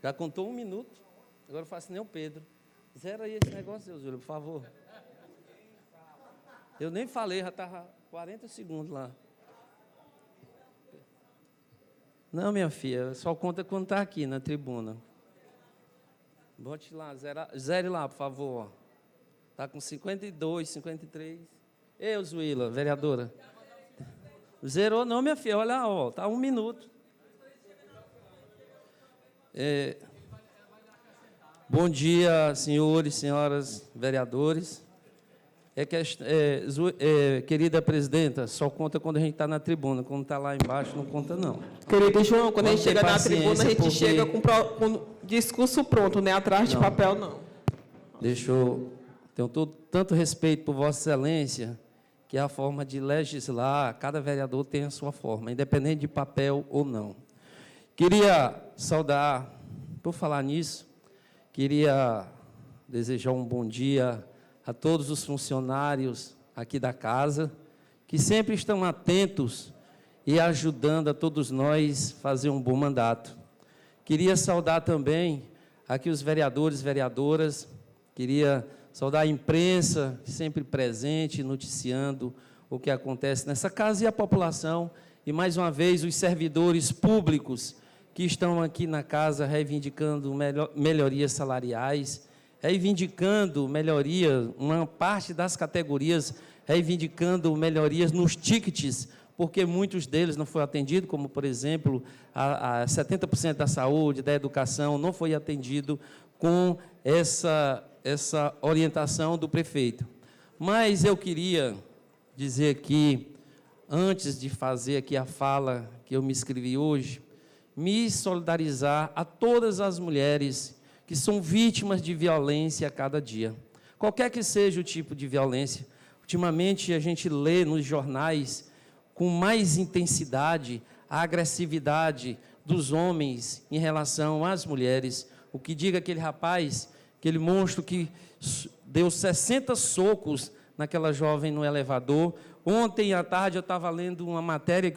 Já contou 1 minuto, agora eu faço nem o Pedro. Zera aí esse negócio, seu Júlio, por favor. Eu nem falei, já estava 40 segundos lá. Não, minha filha, só conta quando está aqui na tribuna. Bote lá, zere lá, por favor. Está com 52, 53. Eu, Zuíla, vereadora. Zerou não, minha filha, olha, ó, está 1 minuto. Bom dia, senhores, senhoras, vereadores. Querida presidenta, só conta quando a gente está na tribuna, quando está lá embaixo não conta não. Querido João, quando a gente chega na tribuna, a gente chega com discurso pronto, né? Atrás de papel, não. Tenho tanto respeito por Vossa Excelência, que é a forma de legislar, cada vereador tem a sua forma, independente de papel ou não. Queria saudar, por falar nisso, queria desejar um bom dia a todos os funcionários aqui da casa, que sempre estão atentos e ajudando a todos nós a fazer um bom mandato. Queria saudar também aqui os vereadores e vereadoras, queria saudar a imprensa, sempre presente, noticiando o que acontece nessa casa, e a população, e mais uma vez os servidores públicos que estão aqui na casa reivindicando melhorias salariais, reivindicando melhoria, uma parte das categorias reivindicando melhorias nos tickets, porque muitos deles não foram atendidos, como, por exemplo, a 70% da saúde, da educação, não foi atendido com essa orientação do prefeito. Mas eu queria dizer aqui, antes de fazer aqui a fala que eu me inscrevi hoje, me solidarizar a todas as mulheres que são vítimas de violência a cada dia. Qualquer que seja o tipo de violência. Ultimamente, a gente lê nos jornais com mais intensidade a agressividade dos homens em relação às mulheres. O que diga aquele rapaz, aquele monstro que deu 60 socos naquela jovem no elevador. Ontem à tarde eu estava lendo uma matéria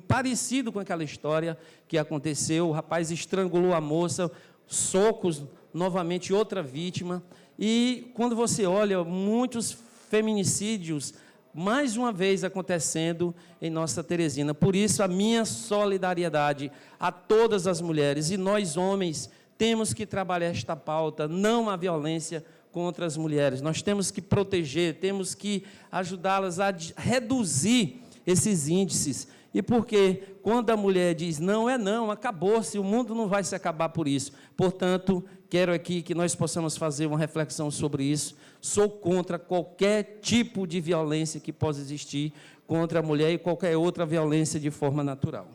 parecido com aquela história que aconteceu. O rapaz estrangulou a moça, socos, novamente outra vítima. E quando você olha, muitos feminicídios, mais uma vez acontecendo em nossa Teresina. Por isso, a minha solidariedade a todas as mulheres. E nós, homens, temos que trabalhar esta pauta, não a violência contra as mulheres. Nós temos que proteger, temos que ajudá-las a reduzir esses índices. E porque quando a mulher diz não, é não, acabou-se, o mundo não vai se acabar por isso. Portanto, quero aqui que nós possamos fazer uma reflexão sobre isso. Sou contra qualquer tipo de violência que possa existir contra a mulher e qualquer outra violência de forma natural.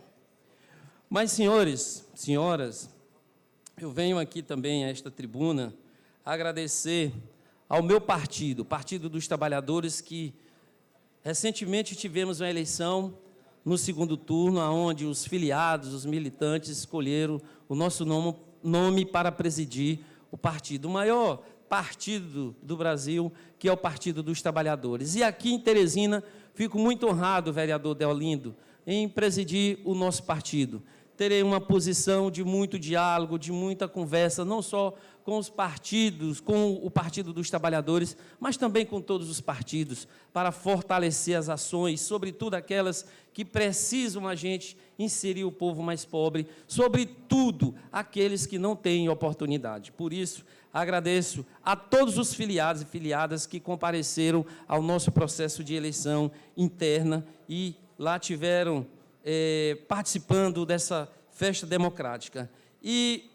Mas, senhores, senhoras, eu venho aqui também a esta tribuna agradecer ao meu partido, o Partido dos Trabalhadores, que recentemente tivemos uma eleição no segundo turno, onde os filiados, os militantes, escolheram o nosso nome para presidir o partido, o maior partido do Brasil, que é o Partido dos Trabalhadores. E aqui em Teresina, fico muito honrado, vereador Deolindo, em presidir o nosso partido. Terei uma posição de muito diálogo, de muita conversa, não só com os partidos, com o Partido dos Trabalhadores, mas também com todos os partidos, para fortalecer as ações, sobretudo aquelas que precisam a gente inserir o povo mais pobre, sobretudo aqueles que não têm oportunidade. Por isso, agradeço a todos os filiados e filiadas que compareceram ao nosso processo de eleição interna e lá tiveram participando dessa festa democrática. E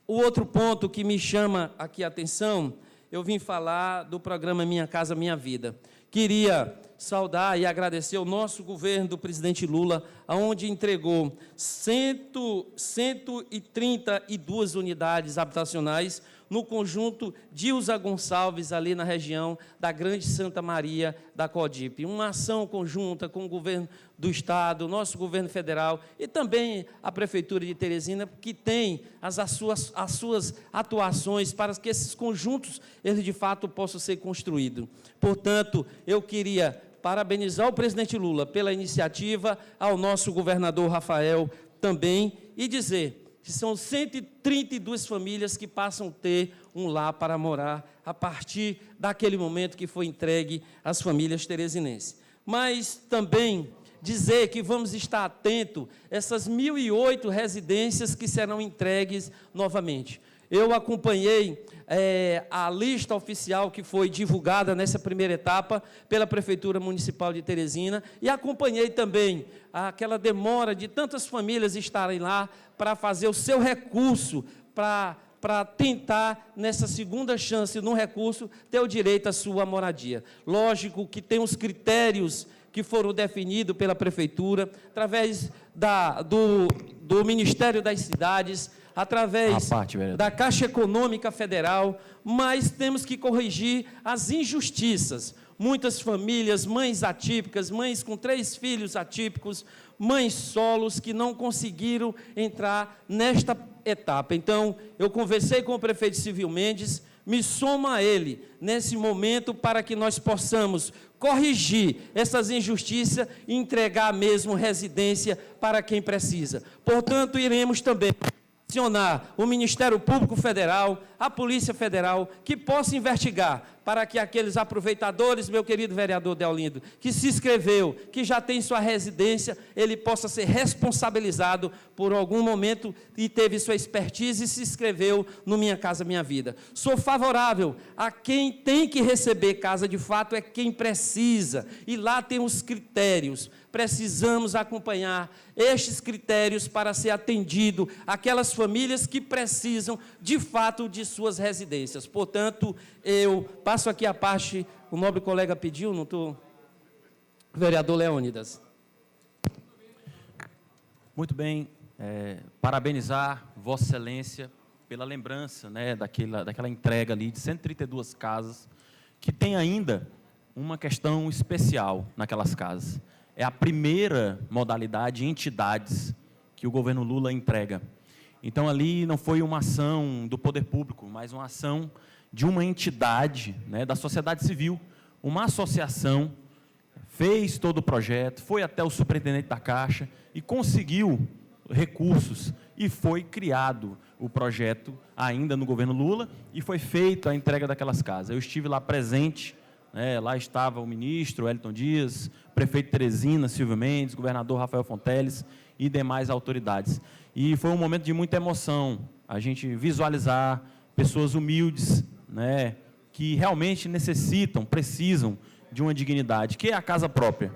o outro ponto que me chama aqui a atenção, eu vim falar do programa Minha Casa Minha Vida. Queria saudar e agradecer ao nosso governo do presidente Lula, onde entregou 132 unidades habitacionais no conjunto de Ilza Gonçalves, ali na região da Grande Santa Maria da Codipe. Uma ação conjunta com o governo do Estado, o nosso governo federal e também a Prefeitura de Teresina, que tem as suas atuações para que esses conjuntos, eles de fato, possam ser construídos. Portanto, eu queria parabenizar o presidente Lula pela iniciativa, ao nosso governador Rafael também, e dizer que são 132 famílias que passam a ter um lar para morar a partir daquele momento que foi entregue às famílias teresinenses. Mas também dizer que vamos estar atentos a essas 1.008 residências que serão entregues novamente. Eu acompanhei a lista oficial que foi divulgada nessa primeira etapa pela Prefeitura Municipal de Teresina e acompanhei também aquela demora de tantas famílias estarem lá para fazer o seu recurso, para tentar, nessa segunda chance, no recurso, ter o direito à sua moradia. Lógico que tem os critérios que foram definidos pela Prefeitura, através do Ministério das Cidades, através da Caixa Econômica Federal, mas temos que corrigir as injustiças. Muitas famílias, mães atípicas, mães com 3 filhos atípicos, mães solos que não conseguiram entrar nesta etapa. Então, eu conversei com o prefeito Silvio Mendes, me somo a ele nesse momento para que nós possamos corrigir essas injustiças e entregar mesmo residência para quem precisa. Portanto, iremos também acionar o Ministério Público Federal, a Polícia Federal, que possa investigar para que aqueles aproveitadores, meu querido vereador Deolindo, que se inscreveu, que já tem sua residência, ele possa ser responsabilizado por algum momento e teve sua expertise e se inscreveu no Minha Casa Minha Vida. Sou favorável a quem tem que receber casa de fato, é quem precisa, e lá tem os critérios precisamos acompanhar estes critérios para ser atendido aquelas famílias que precisam, de fato, de suas residências. Portanto, eu passo aqui a parte, o nobre colega pediu, não estou... Vereador Leônidas. Muito bem, parabenizar Vossa Excelência pela lembrança, né, daquela entrega ali de 132 casas, que tem ainda uma questão especial naquelas casas. É a primeira modalidade de entidades que o governo Lula entrega. Então, ali não foi uma ação do poder público, mas uma ação de uma entidade, né, da sociedade civil, uma associação, fez todo o projeto, foi até o superintendente da Caixa e conseguiu recursos, e foi criado o projeto ainda no governo Lula, e foi feita a entrega daquelas casas. Eu estive lá presente, né, lá estava o ministro Wellington Dias, prefeito Teresina, Silvio Mendes, governador Rafael Fonteles e demais autoridades. E foi um momento de muita emoção, a gente visualizar pessoas humildes, né, que realmente necessitam, precisam de uma dignidade, que é a casa própria.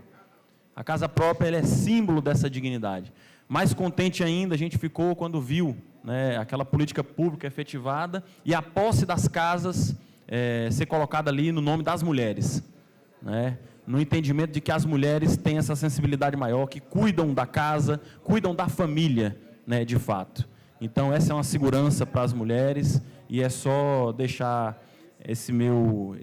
A casa própria, ela é símbolo dessa dignidade. Mais contente ainda a gente ficou quando viu, né, aquela política pública efetivada e a posse das casas ser colocada ali no nome das mulheres, né, no entendimento de que as mulheres têm essa sensibilidade maior, que cuidam da casa, cuidam da família, né, de fato. Então, essa é uma segurança para as mulheres, e é só deixar esse meu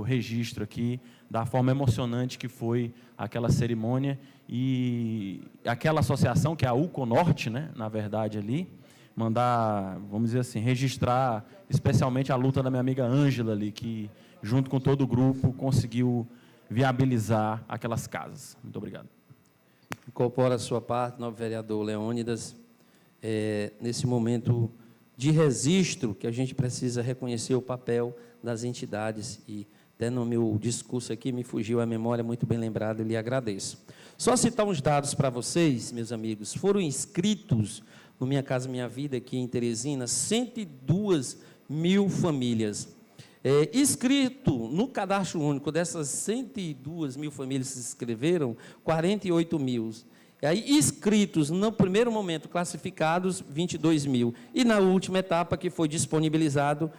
registro aqui da forma emocionante que foi aquela cerimônia, e aquela associação, que é a UCONorte, né, na verdade, ali, mandar, vamos dizer assim, registrar especialmente a luta da minha amiga Ângela ali, que, junto com todo o grupo, conseguiu viabilizar aquelas casas. Muito obrigado. Incorpora a sua parte, nobre vereador Leônidas. Nesse momento de registro, que a gente precisa reconhecer o papel das entidades, e até no meu discurso aqui me fugiu a memória, muito bem lembrado, e lhe agradeço. Só citar uns dados para vocês, meus amigos. Foram inscritos no Minha Casa Minha Vida, aqui em Teresina, 102 mil famílias. Inscrito no cadastro único, dessas 102 mil famílias que se inscreveram, 48 mil. E aí, inscritos, no primeiro momento, classificados, 22 mil. E na última etapa, que foi disponibilizado,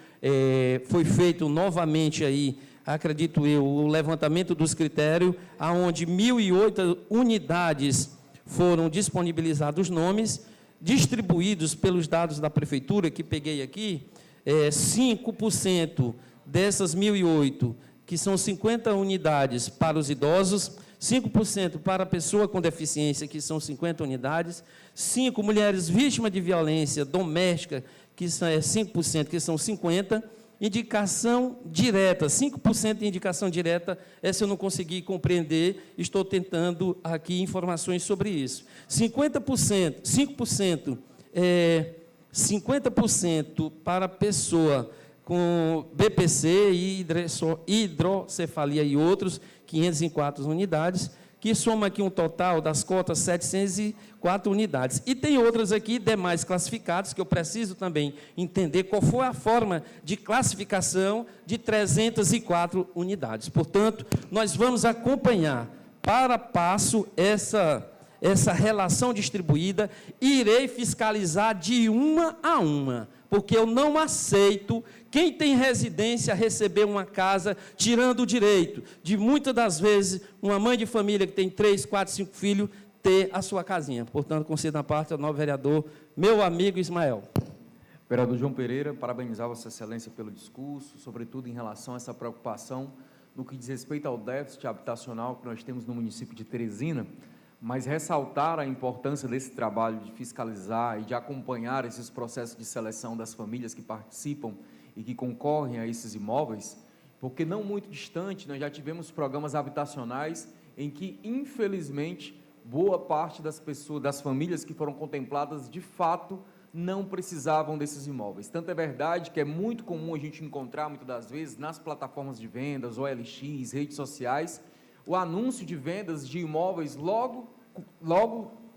foi feito novamente aí, acredito eu, o levantamento dos critérios, aonde 1.008 unidades foram disponibilizados os nomes, distribuídos pelos dados da prefeitura, que peguei aqui, 5% dessas 1.008, que são 50 unidades para os idosos, 5% para a pessoa com deficiência, que são 50 unidades, 5 mulheres vítimas de violência doméstica, que são 5%, que são 50, indicação direta, 5% de indicação direta, essa eu não consegui compreender, estou tentando aqui informações sobre isso. 50%, 5%, 50% para a pessoa com BPC, hidrocefalia e outros, 504 unidades, que soma aqui um total das cotas 704 unidades. E tem outras aqui, demais classificados, que eu preciso também entender qual foi a forma de classificação de 304 unidades. Portanto, nós vamos acompanhar para a passo essa relação distribuída, e irei fiscalizar de uma a uma, porque eu não aceito quem tem residência receber uma casa, tirando o direito de, muitas das vezes, uma mãe de família que tem 3, 4, 5 filhos, ter a sua casinha. Portanto, concedo a parte ao novo vereador, meu amigo Ismael. Vereador João Pereira, parabenizar Vossa Excelência pelo discurso, sobretudo em relação a essa preocupação no que diz respeito ao déficit habitacional que nós temos no município de Teresina, mas ressaltar a importância desse trabalho de fiscalizar e de acompanhar esses processos de seleção das famílias que participam e que concorrem a esses imóveis, porque não muito distante nós já tivemos programas habitacionais em que, infelizmente, boa parte das pessoas, das famílias que foram contempladas, de fato, não precisavam desses imóveis. Tanto é verdade que é muito comum a gente encontrar, muitas das vezes, nas plataformas de vendas, OLX, redes sociais, o anúncio de vendas de imóveis logo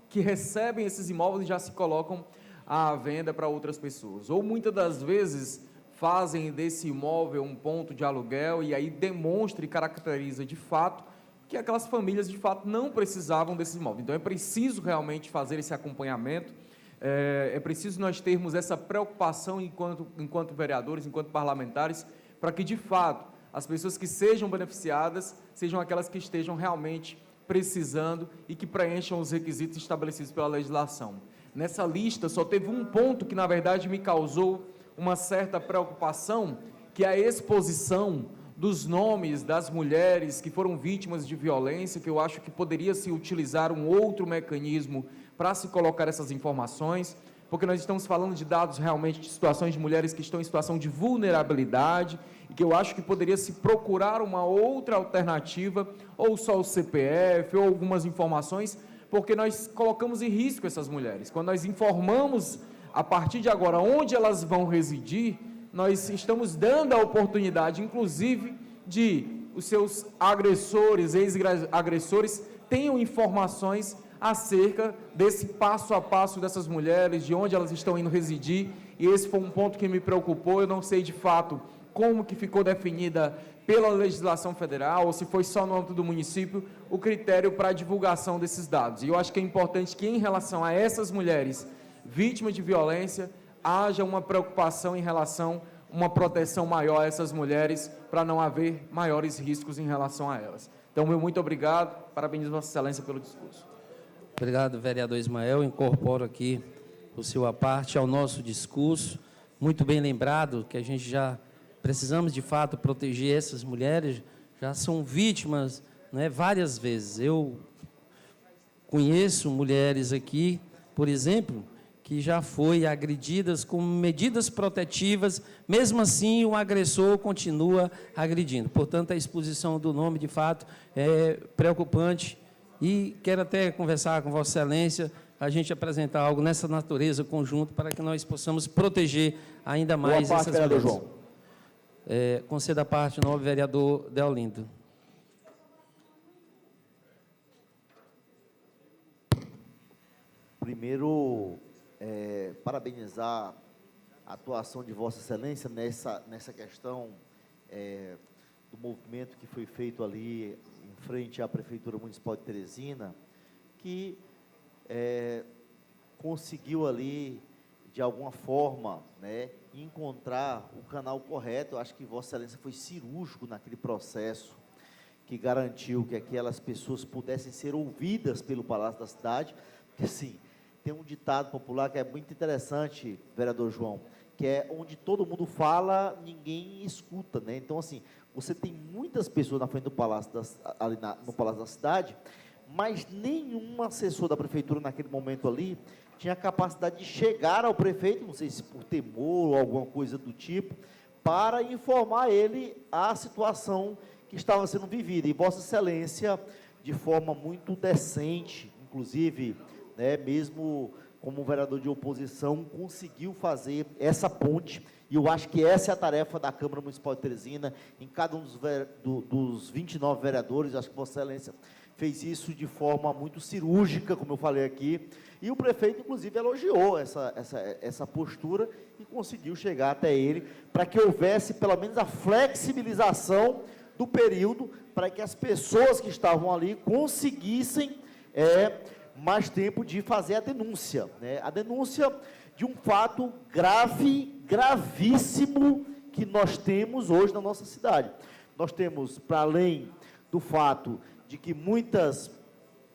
que recebem esses imóveis já se colocam à venda para outras pessoas. Ou muitas das vezes fazem desse imóvel um ponto de aluguel e aí demonstra e caracteriza de fato que aquelas famílias, de fato, não precisavam desses imóveis. Então, é preciso realmente fazer esse acompanhamento, é preciso nós termos essa preocupação enquanto vereadores, enquanto parlamentares, para que, de fato, as pessoas que sejam beneficiadas sejam aquelas que estejam realmente precisando e que preencham os requisitos estabelecidos pela legislação. Nessa lista, só teve um ponto que, na verdade, me causou uma certa preocupação, que é a exposição dos nomes das mulheres que foram vítimas de violência, que eu acho que poderia se utilizar um outro mecanismo para se colocar essas informações, porque nós estamos falando de dados realmente de situações de mulheres que estão em situação de vulnerabilidade, e que eu acho que poderia se procurar uma outra alternativa, ou só o CPF, ou algumas informações, porque nós colocamos em risco essas mulheres. Quando nós informamos, a partir de agora, onde elas vão residir, nós estamos dando a oportunidade, inclusive, de os seus agressores, ex-agressores, tenham informações acerca desse passo a passo dessas mulheres, de onde elas estão indo residir, e esse foi um ponto que me preocupou. Eu não sei, de fato, como que ficou definida pela legislação federal, ou se foi só no âmbito do município, o critério para a divulgação desses dados. E eu acho que é importante que, em relação a essas mulheres vítimas de violência, haja uma preocupação em relação a uma proteção maior a essas mulheres, para não haver maiores riscos em relação a elas. Então, meu muito obrigado, parabenizo Vossa Excelência pelo discurso. Obrigado, vereador Ismael. Incorporo aqui o seu à parte ao nosso discurso. Muito bem lembrado que a gente já precisamos, de fato, proteger essas mulheres, já são vítimas, né, várias vezes. Eu conheço mulheres aqui, por exemplo, que já foi agredidas com medidas protetivas, mesmo assim o agressor continua agredindo. Portanto, a exposição do nome, de fato, é preocupante, e quero até conversar com Vossa Excelência, a gente apresentar algo nessa natureza conjunto, para que nós possamos proteger ainda mais Boa parte, essas vereador mulheres. João. Conceda a parte, nobre vereador Deolindo. Primeiro, parabenizar a atuação de Vossa Excelência nessa questão do movimento que foi feito ali em frente à Prefeitura Municipal de Teresina, que conseguiu ali, de alguma forma, né, encontrar o canal correto. Eu acho que Vossa Excelência foi cirúrgico naquele processo, que garantiu que aquelas pessoas pudessem ser ouvidas pelo Palácio da Cidade, porque, assim, tem um ditado popular que é muito interessante, vereador João, que é onde todo mundo fala, ninguém escuta, né? Então, assim, você tem muitas pessoas na frente do Palácio, no Palácio da Cidade, mas nenhum assessor da Prefeitura naquele momento ali tinha a capacidade de chegar ao prefeito, não sei se por temor ou alguma coisa do tipo, para informar ele a situação que estava sendo vivida. E Vossa Excelência, de forma muito decente, inclusive, né, mesmo como vereador de oposição, conseguiu fazer essa ponte, e eu acho que essa é a tarefa da Câmara Municipal de Teresina, em cada um dos 29 vereadores. Acho que Vossa Excelência fez isso de forma muito cirúrgica, como eu falei aqui, e o prefeito, inclusive, elogiou essa postura e conseguiu chegar até ele, para que houvesse, pelo menos, a flexibilização do período, para que as pessoas que estavam ali conseguissem mais tempo de fazer a denúncia, né? A denúncia de um fato grave, gravíssimo, que nós temos hoje na nossa cidade. Nós temos, para além do fato de que muitas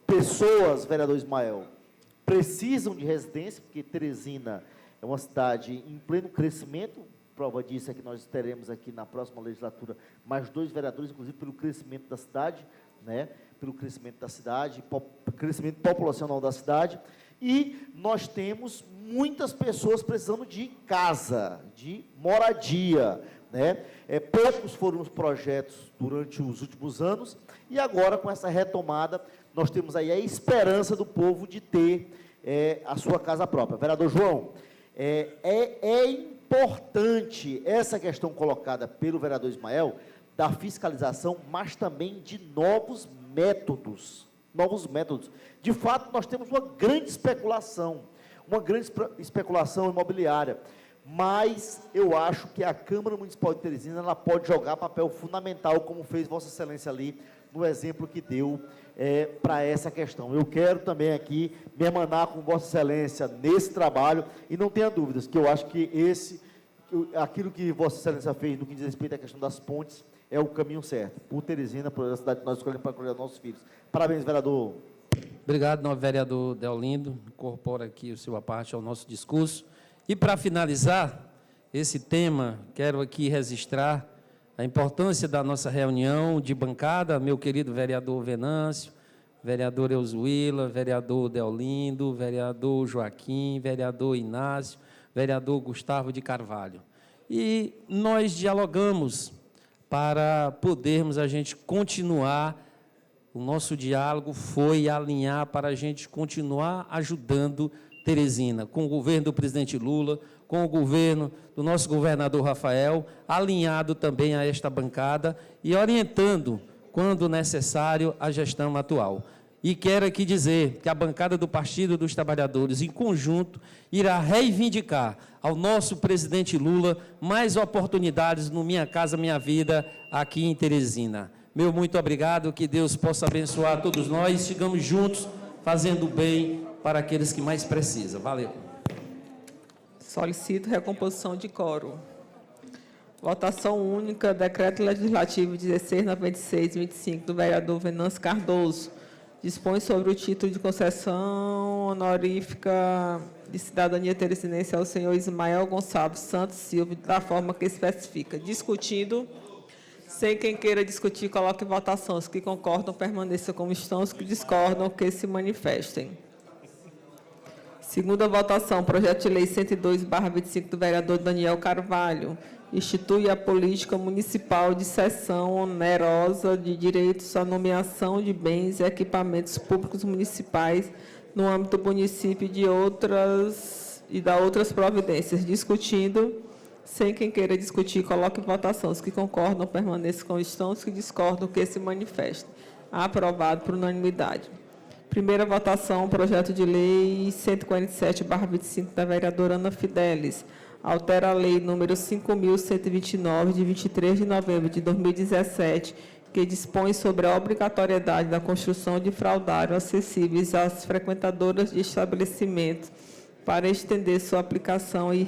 pessoas, vereador Ismael, precisam de residência, porque Teresina é uma cidade em pleno crescimento. Prova disso é que nós teremos aqui na próxima legislatura mais 2 vereadores, inclusive pelo crescimento da cidade, né? Pelo crescimento da cidade, crescimento populacional da cidade, e nós temos muitas pessoas precisando de casa, de moradia, né? Poucos foram os projetos durante os últimos anos, e agora, com essa retomada, nós temos aí a esperança do povo de ter a sua casa própria. Vereador João, é importante essa questão colocada pelo vereador Ismael, da fiscalização, mas também de novos métodos. De fato, nós temos uma grande especulação imobiliária, mas eu acho que a Câmara Municipal de Teresina, ela pode jogar papel fundamental, como fez Vossa Excelência ali no exemplo que deu para essa questão. Eu quero também aqui me emanar com Vossa Excelência nesse trabalho, e não tenha dúvidas que eu acho que aquilo que Vossa Excelência fez no que diz respeito à questão das pontes é o caminho certo. Por Teresina, por a cidade que nós escolhemos para cuidar dos nossos filhos. Parabéns, vereador. Obrigado, novo vereador Deolindo. Incorpora aqui o seu à parte ao nosso discurso. E, para finalizar esse tema, quero aqui registrar a importância da nossa reunião de bancada, meu querido vereador Venâncio, vereador Eusuíla, vereador Deolindo, vereador Joaquim, vereador Inácio, vereador Gustavo de Carvalho. E nós dialogamos para podermos a gente continuar, o nosso diálogo foi alinhar para a gente continuar ajudando Teresina, com o governo do presidente Lula, com o governo do nosso governador Rafael, alinhado também a esta bancada e orientando, quando necessário, a gestão atual. E quero aqui dizer que a bancada do Partido dos Trabalhadores, em conjunto, irá reivindicar ao nosso presidente Lula mais oportunidades no Minha Casa Minha Vida, aqui em Teresina. Meu muito obrigado, que Deus possa abençoar todos nós, sigamos juntos, fazendo bem para aqueles que mais precisam. Valeu. Solicito recomposição de quórum. Votação única, decreto legislativo 1696-25, do vereador Venâncio Cardoso, dispõe sobre o título de concessão honorífica de cidadania teresinense ao senhor Ismael Gonçalves Santos Silva, da forma que especifica. Discutido. Sem quem queira discutir, coloque em votação. Os que concordam, permaneçam como estão. Os que discordam, que se manifestem. Segunda votação, projeto de lei 102/25 do vereador Daniel Carvalho, institui a política municipal de cessão onerosa de direitos à nomeação de bens e equipamentos públicos municipais no âmbito do município e da outras providências. Discutindo. Sem quem queira discutir, coloque em votação. Os que concordam, permaneçam como estão. Os que discordam, que se manifestem. Aprovado por unanimidade. Primeira votação, projeto de lei 147/25 da vereadora Ana Fidelis. Altera a lei número 5.129, de 23 de novembro de 2017, que dispõe sobre a obrigatoriedade da construção de fraudários acessíveis às frequentadoras de estabelecimentos para estender sua aplicação e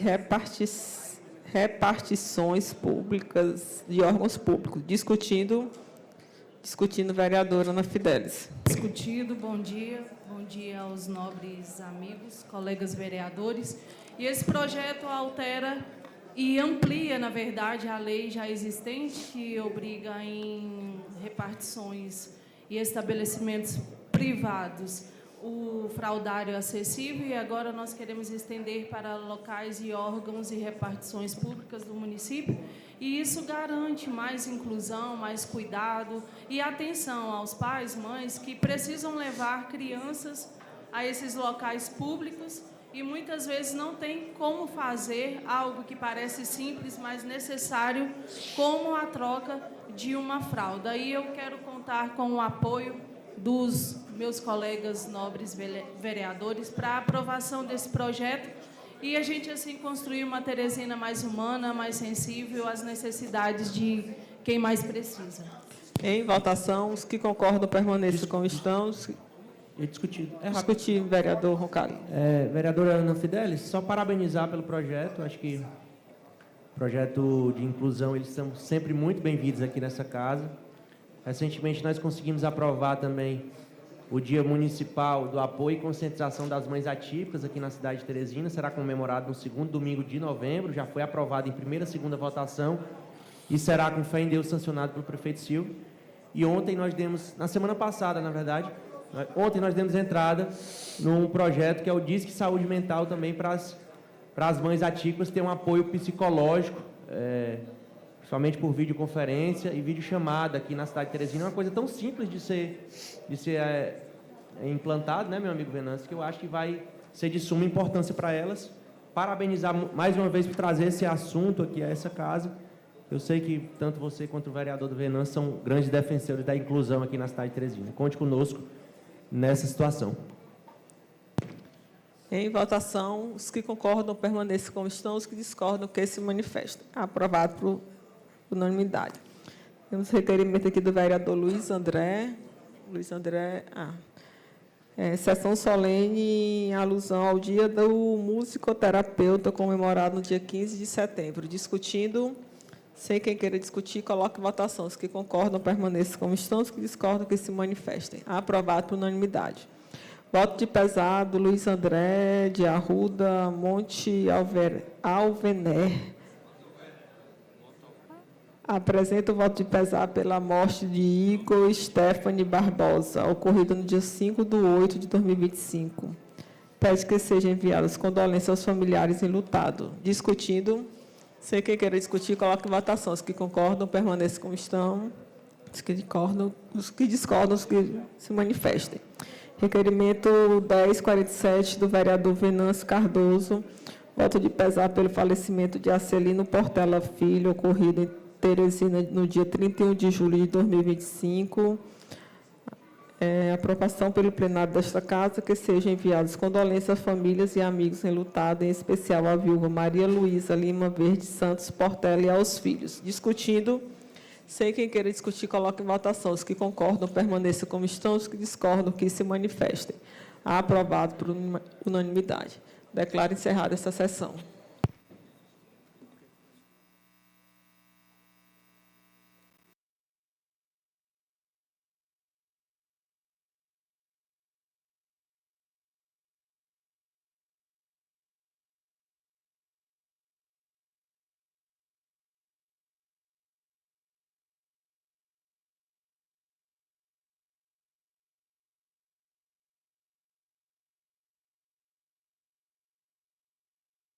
repartições públicas de órgãos públicos. Discutindo, vereadora Ana Fidelis. Discutido, bom dia aos nobres amigos, colegas vereadores. E esse projeto altera e amplia, na verdade, a lei já existente, que obriga em repartições e estabelecimentos privados o fraudário acessível, e agora nós queremos estender para locais e órgãos e repartições públicas do município, e isso garante mais inclusão, mais cuidado e atenção aos pais, mães que precisam levar crianças a esses locais públicos e muitas vezes não tem como fazer algo que parece simples, mas necessário, como a troca de uma fralda. E eu quero contar com o apoio dos meus colegas nobres vereadores para a aprovação desse projeto e a gente, assim, construir uma Teresina mais humana, mais sensível às necessidades de quem mais precisa. Em votação, os que concordam permaneçam como estão. Discutido. Discutido, vereador Roncalli. Vereadora Ana Fidelis, só parabenizar pelo projeto. Acho que projeto de inclusão, eles são sempre muito bem-vindos aqui nessa casa. Recentemente, nós conseguimos aprovar também o Dia Municipal do Apoio e Conscientização das Mães Atípicas aqui na cidade de Teresina. Será comemorado no segundo domingo de novembro. Já foi aprovado em primeira e segunda votação e será, com fé em Deus, sancionado pelo prefeito Silvio. E ontem nós demos, na semana passada, na verdade, ontem nós demos entrada num projeto que é o Disque Saúde Mental também para as mães atípicas ter um apoio psicológico, principalmente por videoconferência e videochamada aqui na cidade de Teresina. É uma coisa tão simples de ser implantado, né, meu amigo Venâncio, que eu acho que vai ser de suma importância para elas. Parabenizar mais uma vez por trazer esse assunto aqui a essa casa. Eu sei que tanto você quanto o vereador do Venâncio são grandes defensores da inclusão aqui na cidade de Teresina. Conte conosco nessa situação. Em votação, os que concordam permaneçam como estão, os que discordam que se manifestem. Aprovado por unanimidade. Temos requerimento aqui do vereador Luiz André. Sessão solene em alusão ao dia do musicoterapeuta comemorado no dia 15 de setembro. Discutindo, sem quem queira discutir, coloque em votação. Os que concordam, permaneçam como estão. Os que discordam, que se manifestem. Aprovado por unanimidade. Voto de pesado, Luiz André de Arruda Monte Alvener. Apresento o voto de pesar pela morte de Igor Stephanie Barbosa, ocorrida no dia 5/8/2025. Pede que sejam enviadas condolências aos familiares enlutados. Discutindo, sem quem queira discutir, coloque em votação. Os que concordam, permaneçam como estão. Os que discordam, os que se manifestem. Requerimento 1047 do vereador Venâncio Cardoso. Voto de pesar pelo falecimento de Arcelino Portela Filho, ocorrido em Teresina, no dia 31 de julho de 2025. Aprovação pelo plenário desta Casa, que sejam enviadas condolências às famílias e amigos enlutados, em especial à viúva Maria Luísa Lima Verde Santos Portela e aos filhos. Discutindo, sem quem queira discutir, coloque em votação. Os que concordam, permaneçam como estão. Os que discordam, que se manifestem. Aprovado por unanimidade. Declaro encerrada esta sessão.